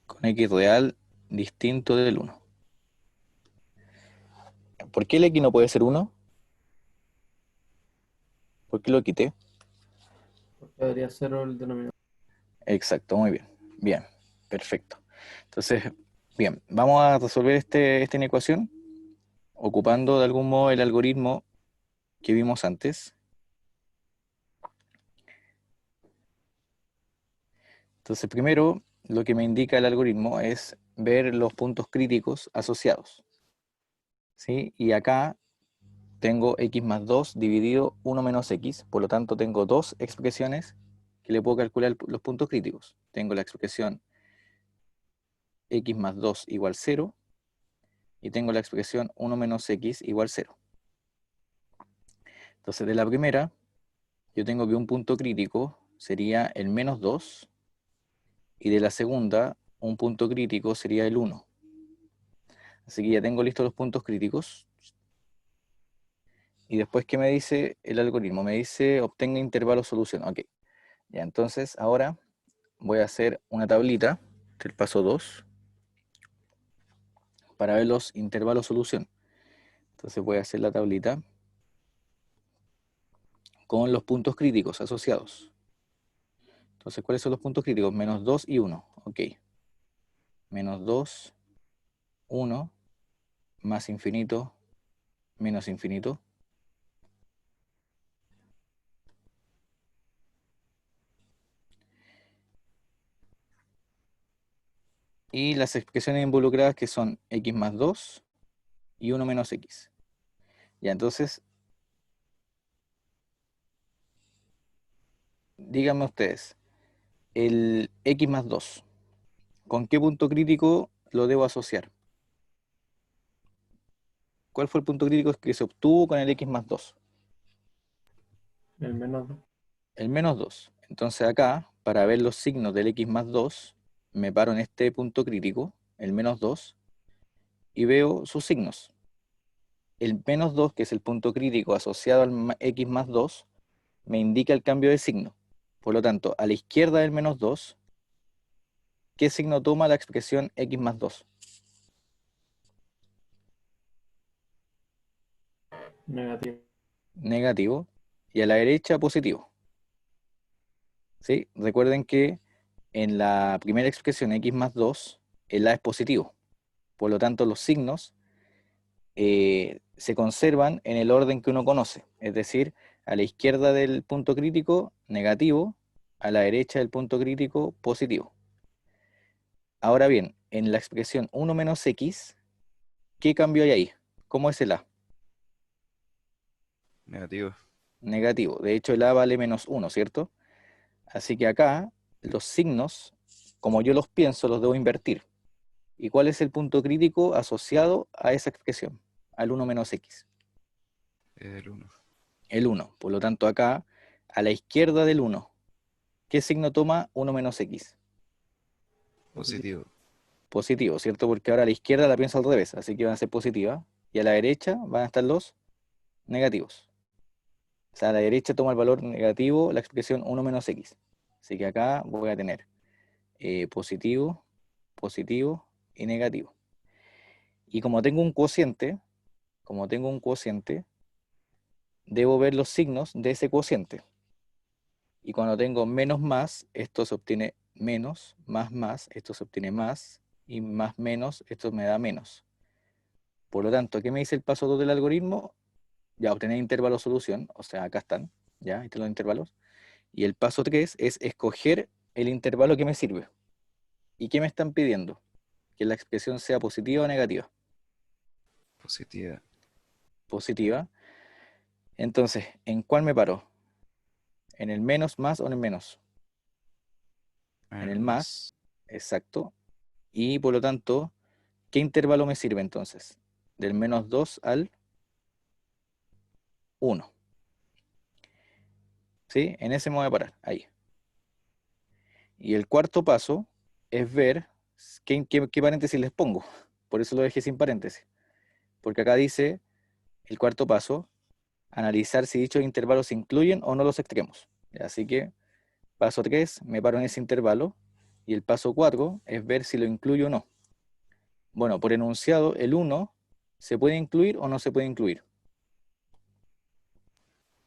con x real distinto del 1. ¿Por qué el x no puede ser 1? ¿Por qué lo quité? Porque debería ser el denominador. Exacto, muy bien. Bien, perfecto. Entonces, bien, vamos a resolver esta inecuación ocupando de algún modo el algoritmo que vimos antes. Entonces, primero, lo que me indica el algoritmo es ver los puntos críticos asociados, ¿sí? Y acá tengo x más 2 dividido 1 menos x, por lo tanto tengo 2 expresiones que le puedo calcular los puntos críticos. Tengo la expresión x más 2 igual 0, y tengo la expresión 1 menos x igual 0. Entonces, de la primera, yo tengo que un punto crítico sería el menos 2, y de la segunda, un punto crítico sería el 1. Así que ya tengo listos los puntos críticos. Y después, ¿qué me dice el algoritmo? Me dice obtenga intervalo solución. Ok, ya entonces ahora voy a hacer una tablita del paso 2 para ver los intervalos solución. Entonces voy a hacer la tablita con los puntos críticos asociados. Entonces, ¿cuáles son los puntos críticos? Menos 2 y 1. Ok. Menos 2, 1, más infinito, menos infinito. Y las expresiones involucradas que son x más 2 y 1 menos x. Ya, entonces, díganme ustedes, el x más 2, ¿con qué punto crítico lo debo asociar? ¿Cuál fue el punto crítico que se obtuvo con el x más 2? El menos 2. El menos 2. Entonces acá, para ver los signos del x más 2, me paro en este punto crítico, el menos 2, y veo sus signos. El menos 2, que es el punto crítico asociado al x más 2, me indica el cambio de signo. Por lo tanto, a la izquierda del menos 2, ¿qué signo toma la expresión x más 2? Negativo. Negativo. Y a la derecha, positivo. ¿Sí? Recuerden que en la primera expresión x más 2, el a es positivo. Por lo tanto, los signos se conservan en el orden que uno conoce. Es decir, a la izquierda del punto crítico, negativo. A la derecha del punto crítico, positivo. Ahora bien, en la expresión 1 menos x, ¿qué cambio hay ahí? ¿Cómo es el a? Negativo. Negativo. De hecho, el a vale menos 1, ¿cierto? Así que acá, los signos, como yo los pienso, los debo invertir. ¿Y cuál es el punto crítico asociado a esa expresión? Al 1 menos x. El 1. El 1. Por lo tanto, acá, a la izquierda del 1, ¿qué signo toma 1 menos x? Positivo. Positivo, ¿cierto? Porque ahora a la izquierda la pienso al revés, así que van a ser positivas. Y a la derecha van a estar los negativos. O sea, a la derecha toma el valor negativo la expresión 1 menos x. Así que acá voy a tener positivo, positivo y negativo. Y como tengo un cociente, debo ver los signos de ese cociente. Y cuando tengo menos más, esto se obtiene menos, más, esto se obtiene más, y más menos, esto me da menos. Por lo tanto, ¿qué me dice el paso 2 del algoritmo? Ya obtener intervalo solución, o sea, acá están, ya, están los intervalos. Y el paso 3 es escoger el intervalo que me sirve. ¿Y qué me están pidiendo? Que la expresión sea positiva o negativa. Positiva. Positiva. Entonces, ¿en cuál me paro? ¿En el menos, más o en el menos? En el más, exacto. Y por lo tanto, ¿qué intervalo me sirve entonces? Del menos 2 al 1. ¿Sí? En ese me voy a parar, ahí. Y el cuarto paso es ver qué paréntesis les pongo. Por eso lo dejé sin paréntesis. Porque acá dice, el cuarto paso, analizar si dichos intervalos incluyen o no los extremos. Así que, paso 3, me paro en ese intervalo. Y el paso 4 es ver si lo incluyo o no. Bueno, por enunciado, el 1 se puede incluir o no se puede incluir.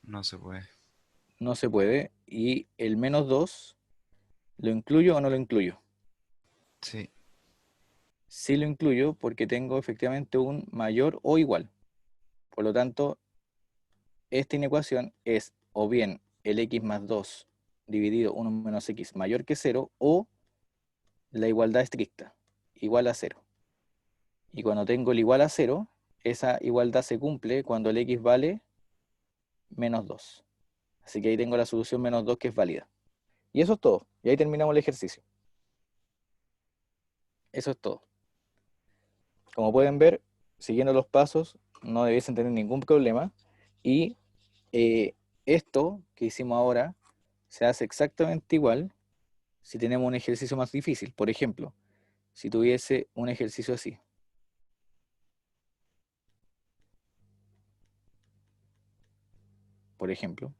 No se puede. No se puede. Y el menos 2, ¿lo incluyo o no lo incluyo? Sí. Sí lo incluyo porque tengo efectivamente un mayor o igual. Por lo tanto, esta inecuación es o bien el x más 2 dividido 1 menos x mayor que 0 o la igualdad estricta, igual a 0. Y cuando tengo el igual a 0, esa igualdad se cumple cuando el x vale menos 2. Así que ahí tengo la solución menos 2 que es válida. Y eso es todo. Y ahí terminamos el ejercicio. Eso es todo. Como pueden ver, siguiendo los pasos, no debiesen tener ningún problema. Y esto que hicimos ahora se hace exactamente igual si tenemos un ejercicio más difícil. Por ejemplo, si tuviese un ejercicio así. Por ejemplo.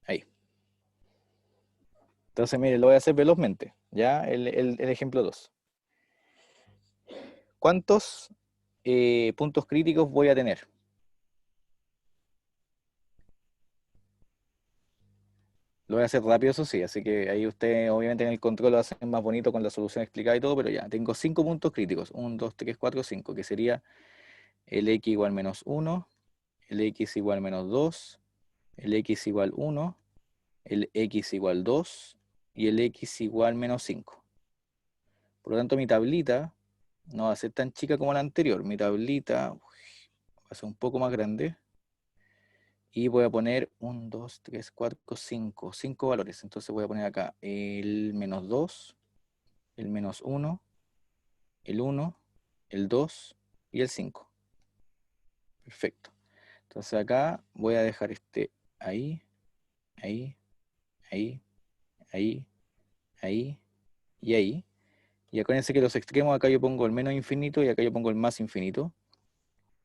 Ahí. Entonces, mire, lo voy a hacer velozmente. Ya, el ejemplo 2. ¿Cuántos puntos críticos voy a tener? Lo voy a hacer rápido, eso sí, así que ahí usted obviamente en el control lo hace más bonito con la solución explicada y todo, pero ya, tengo 5 puntos críticos, 1, 2, 3, 4, 5, que sería el x igual menos 1, el x igual menos 2, el x igual 1, el x igual 2 y el x igual menos 5. Por lo tanto, mi tablita no va a ser tan chica como la anterior, mi tablita va a ser un poco más grande. Y voy a poner 1, 2, 3, 4, 5. 5 valores. Entonces voy a poner acá el menos 2, el menos 1, el 1, el 2 y el 5. Perfecto. Entonces acá voy a dejar este ahí, ahí, ahí, ahí, ahí y ahí. Y acuérdense que los extremos acá yo pongo el menos infinito y acá yo pongo el más infinito.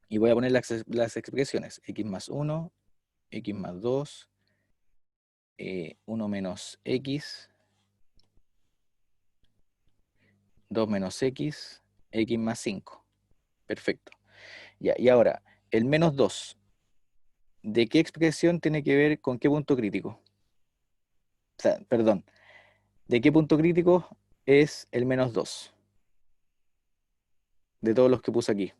Y voy a poner las expresiones. X más 1, X más 2, 1 menos X, 2 menos X, X más 5. Perfecto. Ya, y ahora, el menos 2, ¿de qué expresión tiene que ver con qué punto crítico? O sea, perdón, ¿de qué punto crítico es el menos 2? De todos los que puse aquí.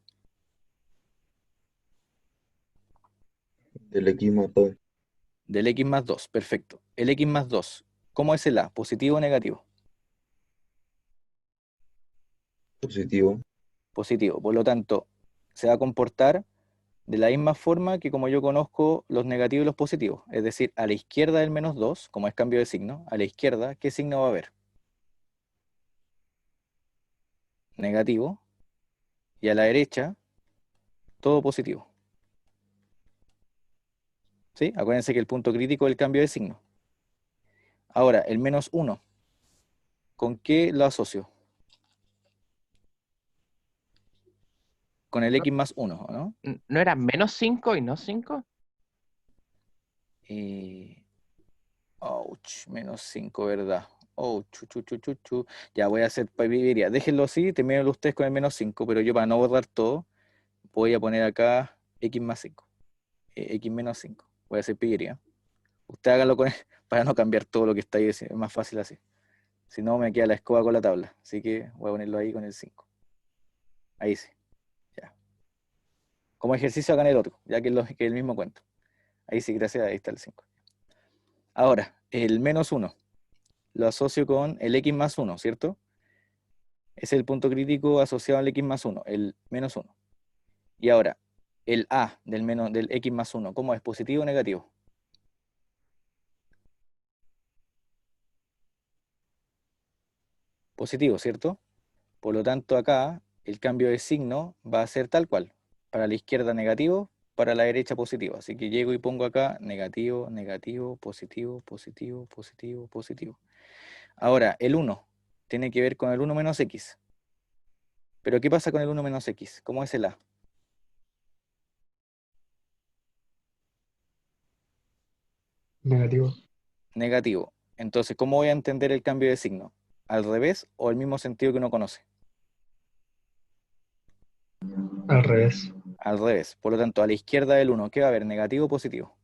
Del X más 2. Del X más 2, perfecto. El X más 2, ¿cómo es el A? ¿Positivo o negativo? Positivo. Positivo. Por lo tanto, se va a comportar de la misma forma que como yo conozco los negativos y los positivos. Es decir, a la izquierda del menos 2, como es cambio de signo, a la izquierda, ¿qué signo va a haber? Negativo. Y a la derecha, todo positivo. ¿Sí? Acuérdense que el punto crítico es el cambio de signo. Ahora, el menos 1, ¿con qué lo asocio? Con el ¿No, X más 1, ¿no? no era menos 5 y no 5? Y... ouch, menos 5, ¿verdad? Oh, chu, chu, chu, chu, chu. Ya voy a hacer pillería. Déjenlo así, termínenlo ustedes con el menos 5, pero yo para no borrar todo, voy a poner acá X más 5. X menos 5. Voy a hacer pillería. Usted hágalo con para no cambiar todo lo que está ahí, es más fácil así. Si no, me queda la escoba con la tabla. Así que voy a ponerlo ahí con el 5. Ahí sí. Ya. Como ejercicio hagan el otro, ya que es el mismo cuento. Ahí sí, gracias, ahí está el 5. Ahora, el menos 1 lo asocio con el X más 1, ¿cierto? Es el punto crítico asociado al X más 1, el menos 1. Y ahora, el A del X más 1, ¿cómo es? ¿Positivo o negativo? Positivo, ¿cierto? Por lo tanto, acá el cambio de signo va a ser tal cual. Para la izquierda negativo, para la derecha positivo. Así que llego y pongo acá negativo, negativo, positivo, positivo, positivo, positivo. Ahora, el 1 tiene que ver con el 1 menos X. Pero ¿qué pasa con el 1 menos X? ¿Cómo es el A? Negativo. Negativo. Entonces, ¿cómo voy a entender el cambio de signo? ¿Al revés o al mismo sentido que uno conoce? Al revés. Al revés. Por lo tanto, a la izquierda del 1, ¿qué va a haber? ¿Negativo o positivo?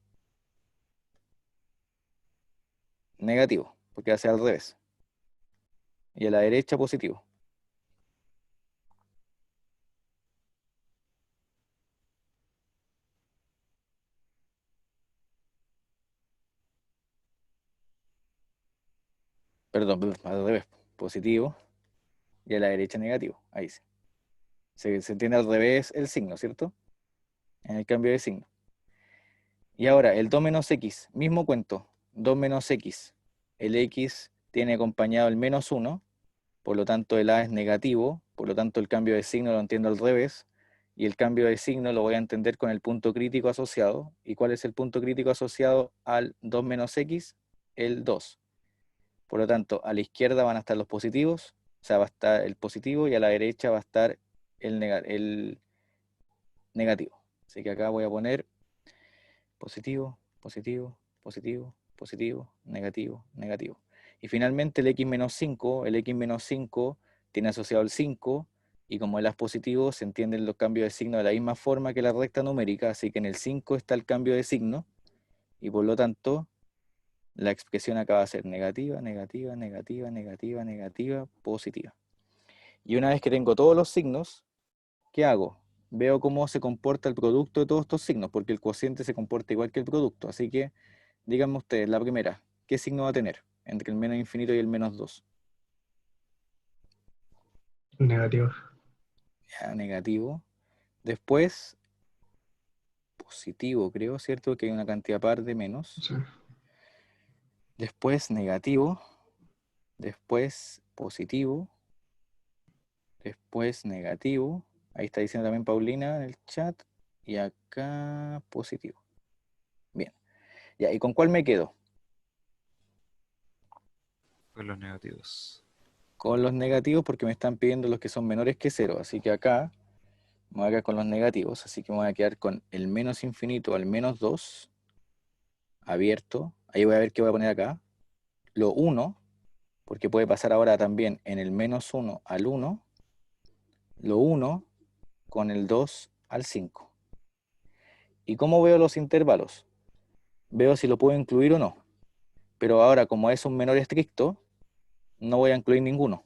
Negativo, porque va a ser al revés. Y a la derecha positivo. Perdón, al revés. Positivo y a la derecha negativo. Ahí sí. Se entiende al revés el signo, ¿cierto? En el cambio de signo. Y ahora, el 2 menos x, mismo cuento, 2 menos x. El x tiene acompañado el menos 1, por lo tanto el a es negativo, por lo tanto el cambio de signo lo entiendo al revés, y el cambio de signo lo voy a entender con el punto crítico asociado. ¿Y cuál es el punto crítico asociado al 2 menos x? El 2. Por lo tanto, a la izquierda van a estar los positivos, o sea, va a estar el positivo, y a la derecha va a estar el negativo. Así que acá voy a poner positivo, positivo, positivo, positivo, negativo, negativo. Y finalmente el x menos 5, el x menos 5 tiene asociado el 5, y como el a es positivo, se entienden los cambios de signo de la misma forma que la recta numérica, así que en el 5 está el cambio de signo, y por lo tanto, la expresión acá va a ser negativa, negativa, negativa, negativa, negativa, positiva. Y una vez que tengo todos los signos, ¿qué hago? Veo cómo se comporta el producto de todos estos signos, porque el cociente se comporta igual que el producto. Así que, díganme ustedes, la primera, ¿qué signo va a tener entre el menos infinito y el menos 2? Negativo. Ya, negativo. Después, positivo, creo, ¿cierto? Que hay una cantidad par de menos. Sí. Después, negativo. Después, positivo. Después, negativo. Ahí está diciendo también Paulina en el chat. Y acá, positivo. Bien. Ya, ¿y con cuál me quedo? Con los negativos. Con los negativos, porque me están pidiendo los que son menores que 0. Así que acá me voy a quedar con los negativos. Así que me voy a quedar con el menos infinito al menos 2 abierto. Ahí voy a ver qué voy a poner acá. Lo 1, porque puede pasar ahora también en el menos 1 al 1. Lo 1 con el 2 al 5. ¿Y cómo veo los intervalos? Veo si lo puedo incluir o no. Pero ahora, como es un menor estricto, no voy a incluir ninguno.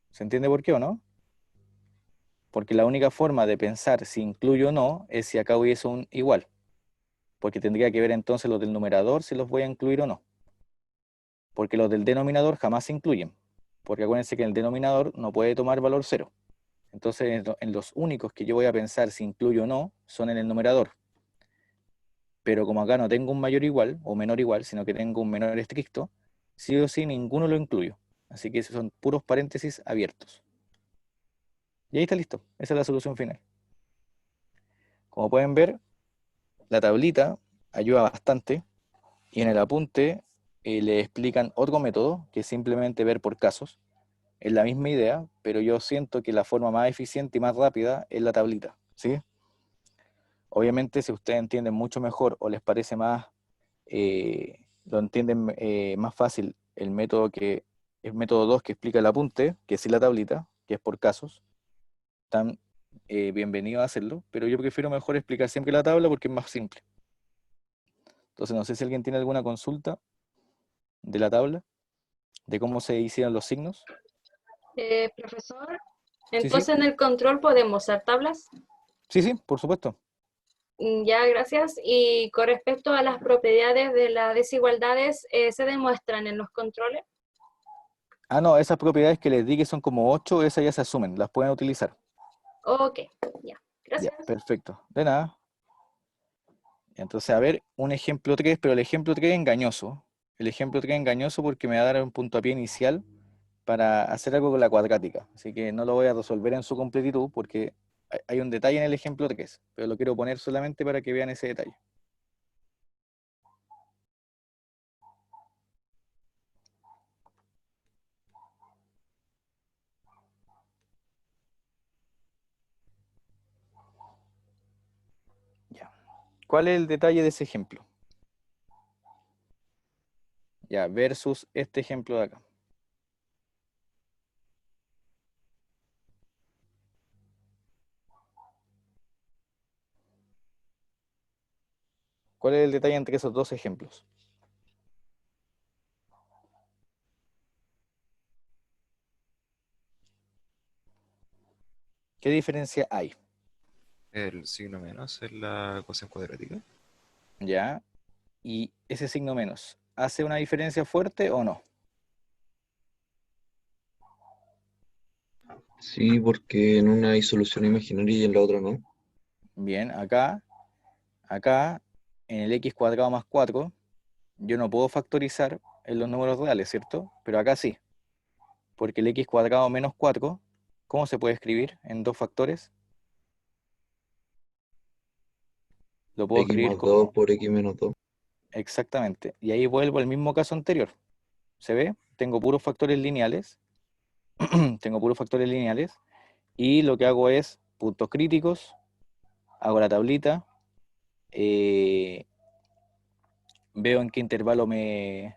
¿Se entiende por qué o no? Porque la única forma de pensar si incluyo o no es si acá hubiese un igual. Porque tendría que ver entonces los del numerador si los voy a incluir o no. Porque los del denominador jamás se incluyen. Porque acuérdense que el denominador no puede tomar valor 0. Entonces, en los únicos que yo voy a pensar si incluyo o no son en el numerador. Pero como acá no tengo un mayor igual o menor igual, sino que tengo un menor estricto, sí o sí ninguno lo incluyo. Así que esos son puros paréntesis abiertos. Y ahí está listo. Esa es la solución final. Como pueden ver, la tablita ayuda bastante, y en el apunte le explican otro método, que es simplemente ver por casos. Es la misma idea, pero yo siento que la forma más eficiente y más rápida es la tablita, ¿sí? Obviamente, si ustedes entienden mucho mejor o les parece más, lo entienden más fácil el método 2 que explica el apunte, que es sí la tablita, que es por casos, están bienvenidos a hacerlo, pero yo prefiero mejor explicar siempre la tabla porque es más simple. Entonces, no sé si alguien tiene alguna consulta de la tabla, de cómo se hicieron los signos. Profesor, Sí, sí, entonces en el control podemos usar tablas. sí, sí, por supuesto. Ya, gracias. Y con respecto a las propiedades de las desigualdades, ¿se demuestran en los controles? Ah, no, esas propiedades que les di que son como 8, esas ya se asumen, las pueden utilizar. Ok, ya, Ya, gracias. perfecto. De nada. Entonces, a ver, un ejemplo 3, pero el ejemplo 3 es engañoso. El ejemplo 3 es engañoso porque me va a dar un puntapié inicial para hacer algo con la cuadrática. Así que no lo voy a resolver en su completitud porque hay un detalle en el ejemplo 3, pero lo quiero poner solamente para que vean ese detalle. Ya. ¿Cuál es el detalle de ese ejemplo? Ya, versus este ejemplo de acá. ¿Cuál es el detalle entre esos dos ejemplos? ¿Qué diferencia hay? El signo menos es la ecuación cuadrática. ¿Ya? Y ese signo menos, ¿hace una diferencia fuerte o no? Sí, porque en una hay solución imaginaria y en la otra no. Bien, acá en el x cuadrado más 4, yo no puedo factorizar en los números reales, ¿cierto? Pero acá sí, porque el x cuadrado menos 4, ¿cómo se puede escribir en dos factores? Lo puedo X escribir más 2 como... por X menos 2. Exactamente. Y ahí vuelvo al mismo caso anterior. ¿Se ve? Tengo puros factores lineales. Tengo puros factores lineales. Y lo que hago es puntos críticos. Hago la tablita. Veo en qué intervalo me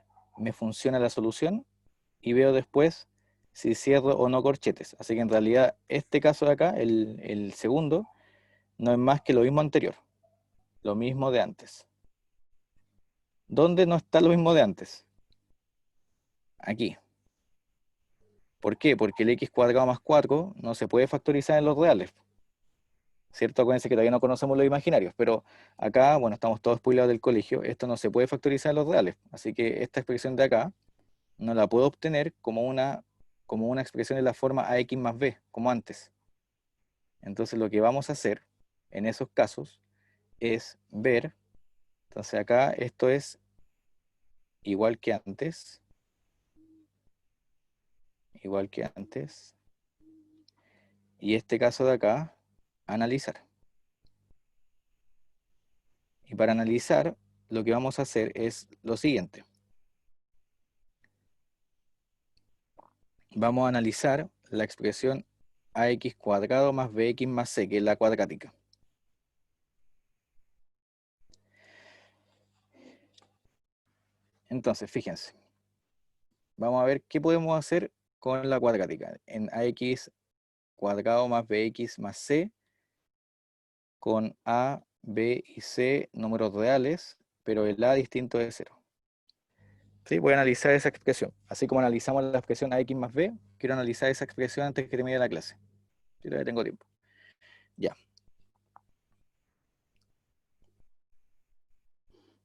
funciona la solución. Y veo después si cierro o no corchetes. Así que en realidad este caso de acá, el segundo, no es más que lo mismo anterior. Lo mismo de antes. ¿Dónde no está lo mismo de antes? Aquí. ¿Por qué? Porque el x cuadrado más 4 no se puede factorizar en los reales, ¿cierto? Acuérdense que todavía no conocemos los imaginarios, pero acá, bueno, estamos todos spoilados del colegio, esto no se puede factorizar en los reales, así que esta expresión de acá no la puedo obtener como una expresión de la forma ax más b, como antes. Entonces lo que vamos a hacer en esos casos es ver, entonces acá esto es igual que antes, y este caso de acá, analizar. Y para analizar, lo que vamos a hacer es lo siguiente. Vamos a analizar la expresión ax cuadrado más bx más c, que es la cuadrática. Entonces, fíjense. Vamos a ver qué podemos hacer con la cuadrática. En ax cuadrado más bx más c, con a, b y c números reales, pero el a distinto de 0. ¿Sí? Voy a analizar esa expresión. Así como analizamos la expresión ax más b, quiero analizar esa expresión antes que termine la clase. Si todavía tengo tiempo. Ya.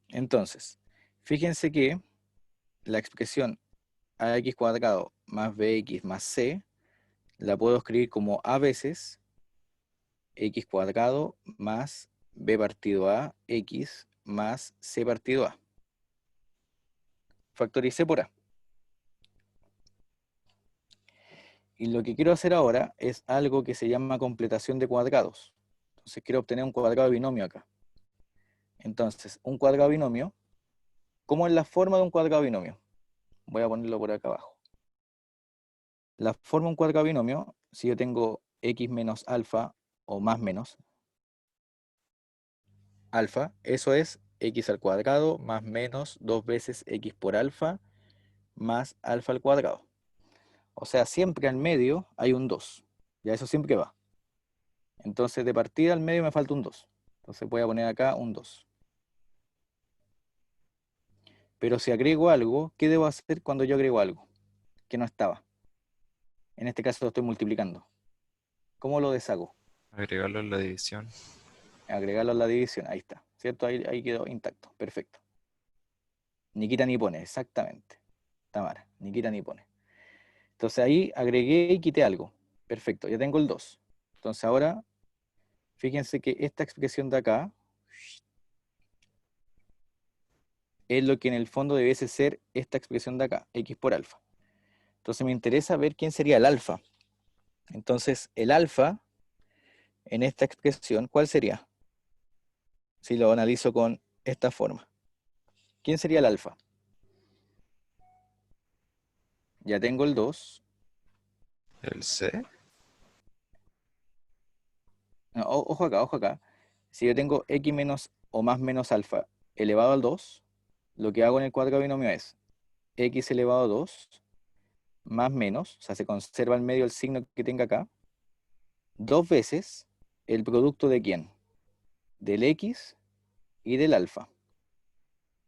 Entonces, fíjense que la expresión ax cuadrado más bx más c la puedo escribir como a veces x cuadrado más b partido a x más c partido a. Factoricé por a. Y lo que quiero hacer ahora es algo que se llama completación de cuadrados. Entonces quiero obtener un cuadrado binomio acá. Entonces, un cuadrado binomio, ¿cómo es la forma de un cuadrado binomio? Voy a ponerlo por acá abajo. La forma de un cuadrado binomio, si yo tengo x menos alfa o más menos alfa, eso es x al cuadrado más menos 2 veces x por alfa más alfa al cuadrado. O sea, siempre al medio hay un 2. Ya eso siempre va. Entonces de partida al medio me falta un 2. Entonces voy a poner acá un 2. Pero si agrego algo, ¿qué debo hacer cuando yo agrego algo que no estaba? En este caso lo estoy multiplicando. ¿Cómo lo deshago? Agregarlo en la división. Agregarlo a la división. Ahí está. ¿Cierto? Ahí quedó intacto. Perfecto. Ni quita ni pone. Exactamente. Tamara. Ni quita ni pone. Entonces ahí agregué y quité algo. Perfecto. Ya tengo el 2. Entonces ahora, fíjense que esta expresión de acá es lo que en el fondo debiese ser esta expresión de acá, x por alfa. Entonces me interesa ver quién sería el alfa. Entonces el alfa en esta expresión, ¿cuál sería? Si lo analizo con esta forma. ¿Quién sería el alfa? Ya tengo el 2. El C. No, ojo acá, ojo acá. Si yo tengo x menos o más menos alfa elevado al 2, lo que hago en el cuadrado binomio es x elevado a 2 más menos, o sea, se conserva al medio el signo que tenga acá, 2 veces el producto de quién? Del x y del alfa.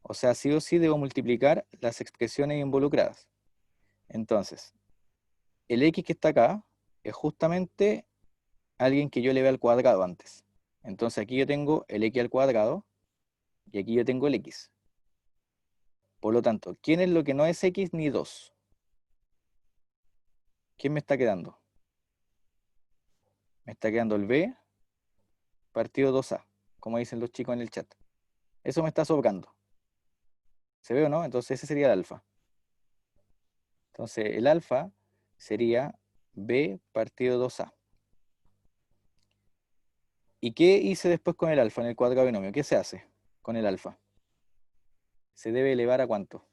O sea, sí o sí debo multiplicar las expresiones involucradas. Entonces, el x que está acá es justamente alguien que yo elevé al cuadrado antes. Entonces aquí yo tengo el x al cuadrado y aquí yo tengo el x. Por lo tanto, ¿quién es lo que no es x ni 2? ¿Quién me está quedando? Me está quedando el b partido 2a, como dicen los chicos en el chat. Eso me está sobrando. ¿Se ve o no? Entonces ese sería el alfa. Entonces el alfa sería b partido 2a. ¿Y qué hice después con el alfa en el cuadrado binomio? ¿Qué se hace con el alfa? ¿Se debe elevar a cuánto?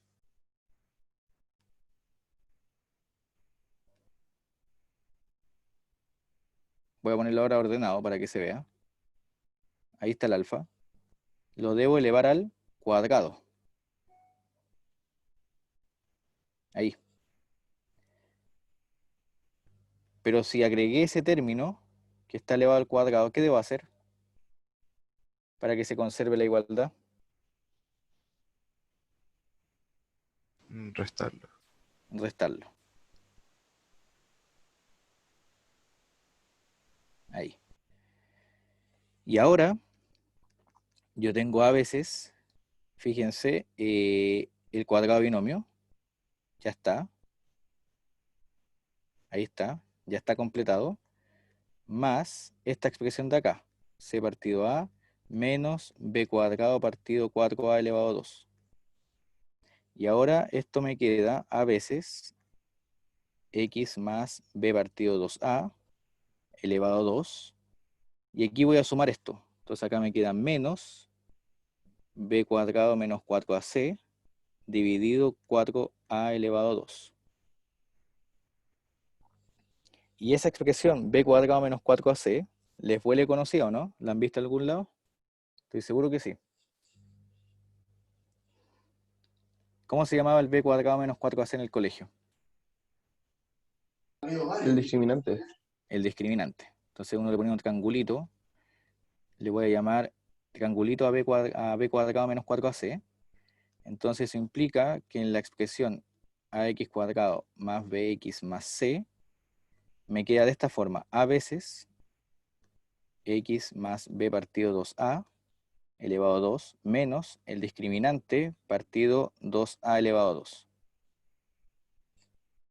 Voy a ponerlo ahora ordenado para que se vea. Ahí está el alfa. Lo debo elevar al cuadrado. Ahí. Pero si agregué ese término, que está elevado al cuadrado, ¿qué debo hacer para que se conserve la igualdad? Restarlo. Restarlo. Ahí. Y ahora, yo tengo a veces, fíjense, el cuadrado binomio, ya está. Ahí está, ya está completado. Más esta expresión de acá, c partido a menos b cuadrado partido 4a elevado a 2. Y ahora esto me queda a veces x más b partido 2a elevado a 2. Y aquí voy a sumar esto. Entonces acá me queda menos b cuadrado menos 4ac dividido 4a elevado a 2. Y esa expresión b cuadrado menos 4ac, ¿les huele conocida o no? ¿La han visto en algún lado? Estoy seguro que sí. ¿Cómo se llamaba el b cuadrado menos 4ac en el colegio? El discriminante. El discriminante. Entonces uno le pone un triangulito, le voy a llamar triangulito a b cuadrado menos 4ac. Entonces eso implica que en la expresión ax cuadrado más bx más c, me queda de esta forma, a veces x más b partido 2a elevado a 2 menos el discriminante partido 2a elevado a 2.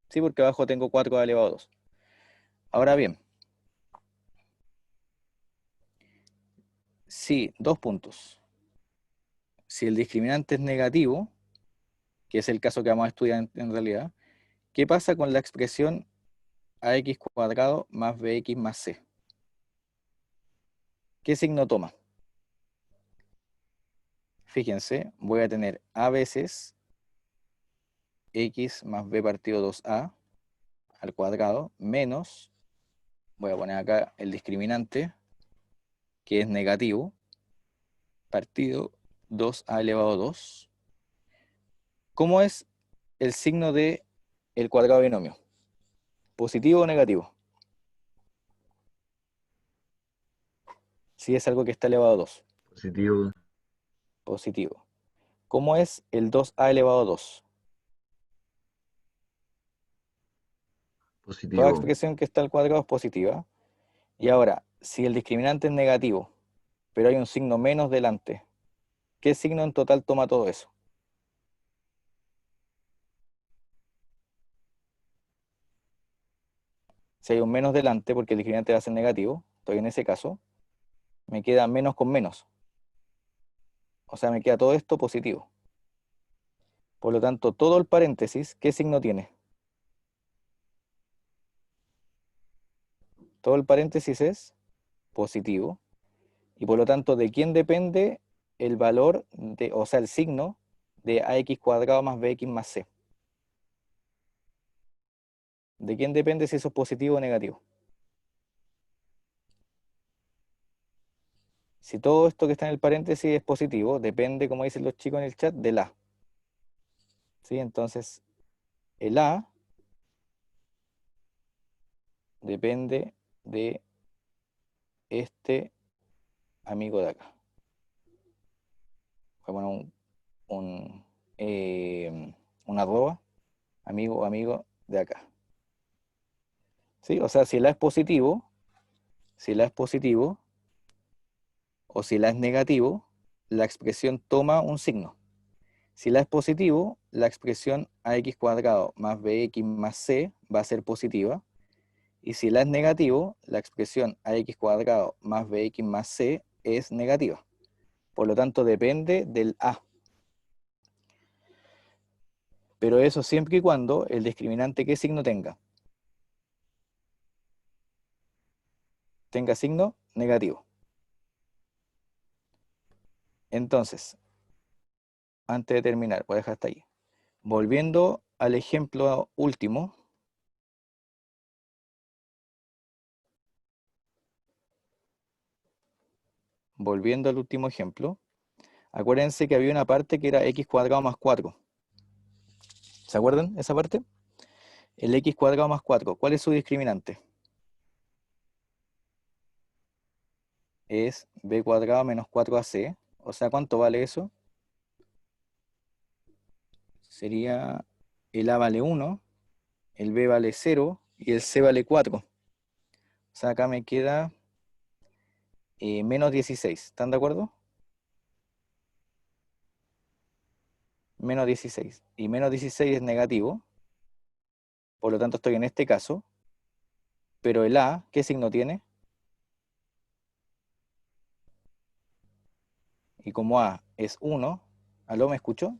Sí, porque abajo tengo 4a elevado a 2. Ahora bien, si, dos puntos. Si el discriminante es negativo, que es el caso que vamos a estudiar en realidad, ¿qué pasa con la expresión ax cuadrado más bx más c? ¿Qué signo toma? Fíjense, voy a tener a veces x más b partido 2a al cuadrado menos, voy a poner acá el discriminante, que es negativo, partido 2a elevado a 2. ¿Cómo es el signo de el cuadrado binomio? ¿Positivo o negativo? Si es algo que está elevado a 2. Positivo. Positivo. ¿Cómo es el 2a elevado a 2? Toda Positivo. expresión que está al cuadrado es positiva. Y ahora, si el discriminante es negativo, pero hay un signo menos delante, ¿qué signo en total toma todo eso? Si hay un menos delante, porque el discriminante va a ser negativo, estoy en ese caso, me queda menos con menos. O sea, me queda todo esto positivo. Por lo tanto, todo el paréntesis, ¿qué signo tiene? Todo el paréntesis es positivo. Y por lo tanto, ¿de quién depende el valor, o sea, el signo de ax cuadrado más bx más c? ¿De quién depende si eso es positivo o negativo? Si todo esto que está en el paréntesis es positivo, depende, como dicen los chicos en el chat, del a. ¿Sí? Entonces, el a depende de este amigo de acá. Voy a poner una arroba, amigo de acá. ¿Sí? O sea, si el a es positivo, o si la es negativo, la expresión toma un signo. Si la es positivo, la expresión ax cuadrado más bx más c va a ser positiva. Y si la es negativo, la expresión ax cuadrado más bx más c es negativa. Por lo tanto, depende del A. Pero eso siempre y cuando el discriminante, ¿qué signo tenga? Tenga signo negativo. Entonces, antes de terminar, voy a dejar hasta ahí. Volviendo al ejemplo último. Volviendo al último ejemplo. Acuérdense que había una parte que era x cuadrado más 4. ¿Se acuerdan esa parte? El x cuadrado más 4. ¿Cuál es su discriminante? Es b cuadrado menos 4ac. O sea, ¿cuánto vale eso? Sería el a vale 1, el b vale 0 y el c vale 4. O sea, acá me queda menos 16. ¿Están de acuerdo? Menos 16. Y menos 16 es negativo. Por lo tanto, estoy en este caso. Pero el a, ¿qué signo tiene? Y como a es 1, ¿aló, me escuchó?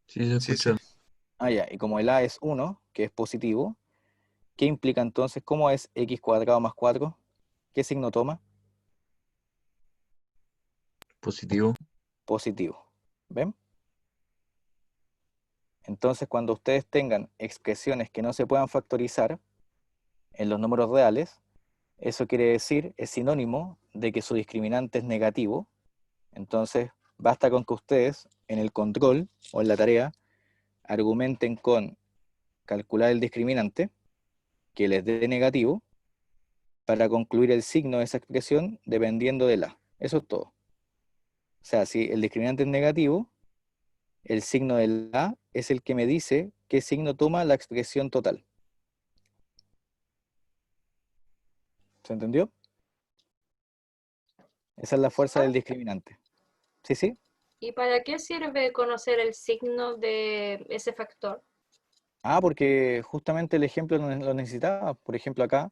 Sí, se Sí, escucha. sí. Ah, ya, y como el a es 1, que es positivo, ¿qué implica entonces? ¿Cómo es x cuadrado más 4? ¿Qué signo toma? Positivo. Positivo. ¿Ven? Entonces, cuando ustedes tengan expresiones que no se puedan factorizar en los números reales, eso quiere decir, es sinónimo de que su discriminante es negativo. Entonces, basta con que ustedes en el control o en la tarea argumenten con calcular el discriminante que les dé negativo para concluir el signo de esa expresión dependiendo de la. Eso es todo. O sea, si el discriminante es negativo, el signo de la es el que me dice qué signo toma la expresión total. ¿Se entendió? Esa es la fuerza del discriminante. ¿Sí, sí? ¿Y para qué sirve conocer el signo de ese factor? Ah, porque justamente el ejemplo lo necesitaba. Por ejemplo, acá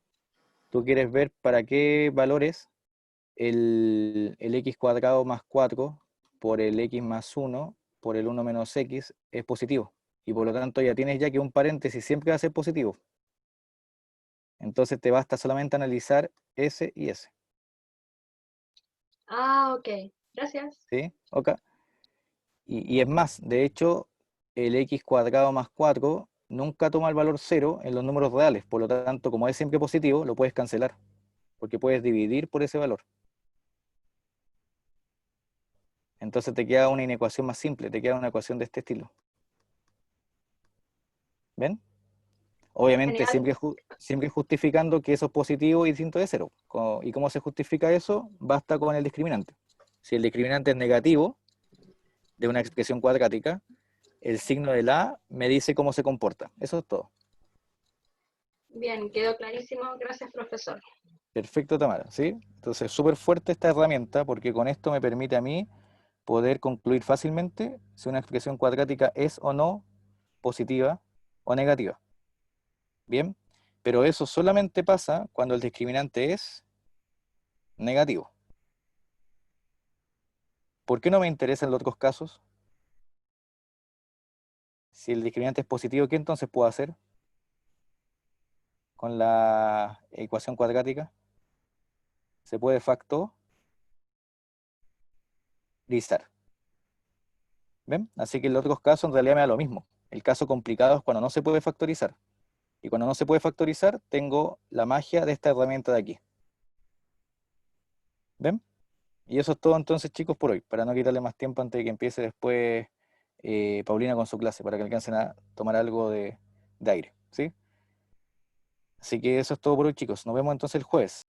tú quieres ver para qué valores el x cuadrado más 4 por el x más 1 por el 1 menos x es positivo. Y por lo tanto ya tienes ya que un paréntesis siempre va a ser positivo. Entonces te basta solamente analizar ese y ese. Ah, ok. Gracias. ¿Sí? Ok. Y es más, de hecho, el x cuadrado más 4 nunca toma el valor 0 en los números reales. Por lo tanto, como es siempre positivo, lo puedes cancelar. Porque puedes dividir por ese valor. Entonces te queda una inecuación más simple, te queda una ecuación de este estilo. ¿Ven? Obviamente Genial. siempre justificando que eso es positivo y distinto de 0. ¿Y cómo se justifica eso? Basta con el discriminante. Si el discriminante es negativo de una expresión cuadrática, el signo de la me dice cómo se comporta. Eso es todo. Bien, quedó clarísimo. Gracias, profesor. Perfecto, Tamara, ¿sí? Entonces, súper fuerte esta herramienta porque con esto me permite a mí poder concluir fácilmente si una expresión cuadrática es o no positiva o negativa. ¿Bien? Pero eso solamente pasa cuando el discriminante es negativo. ¿Por qué no me interesan los otros casos? Si el discriminante es positivo, ¿qué entonces puedo hacer con la ecuación cuadrática? Se puede factorizar. ¿Ven? Así que en los otros casos en realidad me da lo mismo. El caso complicado es cuando no se puede factorizar. Y cuando no se puede factorizar, tengo la magia de esta herramienta de aquí. ¿Ven? Y eso es todo entonces, chicos, por hoy, para no quitarle más tiempo antes de que empiece después Paulina con su clase, para que alcancen a tomar algo de aire, ¿sí? Así que eso es todo por hoy, chicos. Nos vemos entonces el jueves.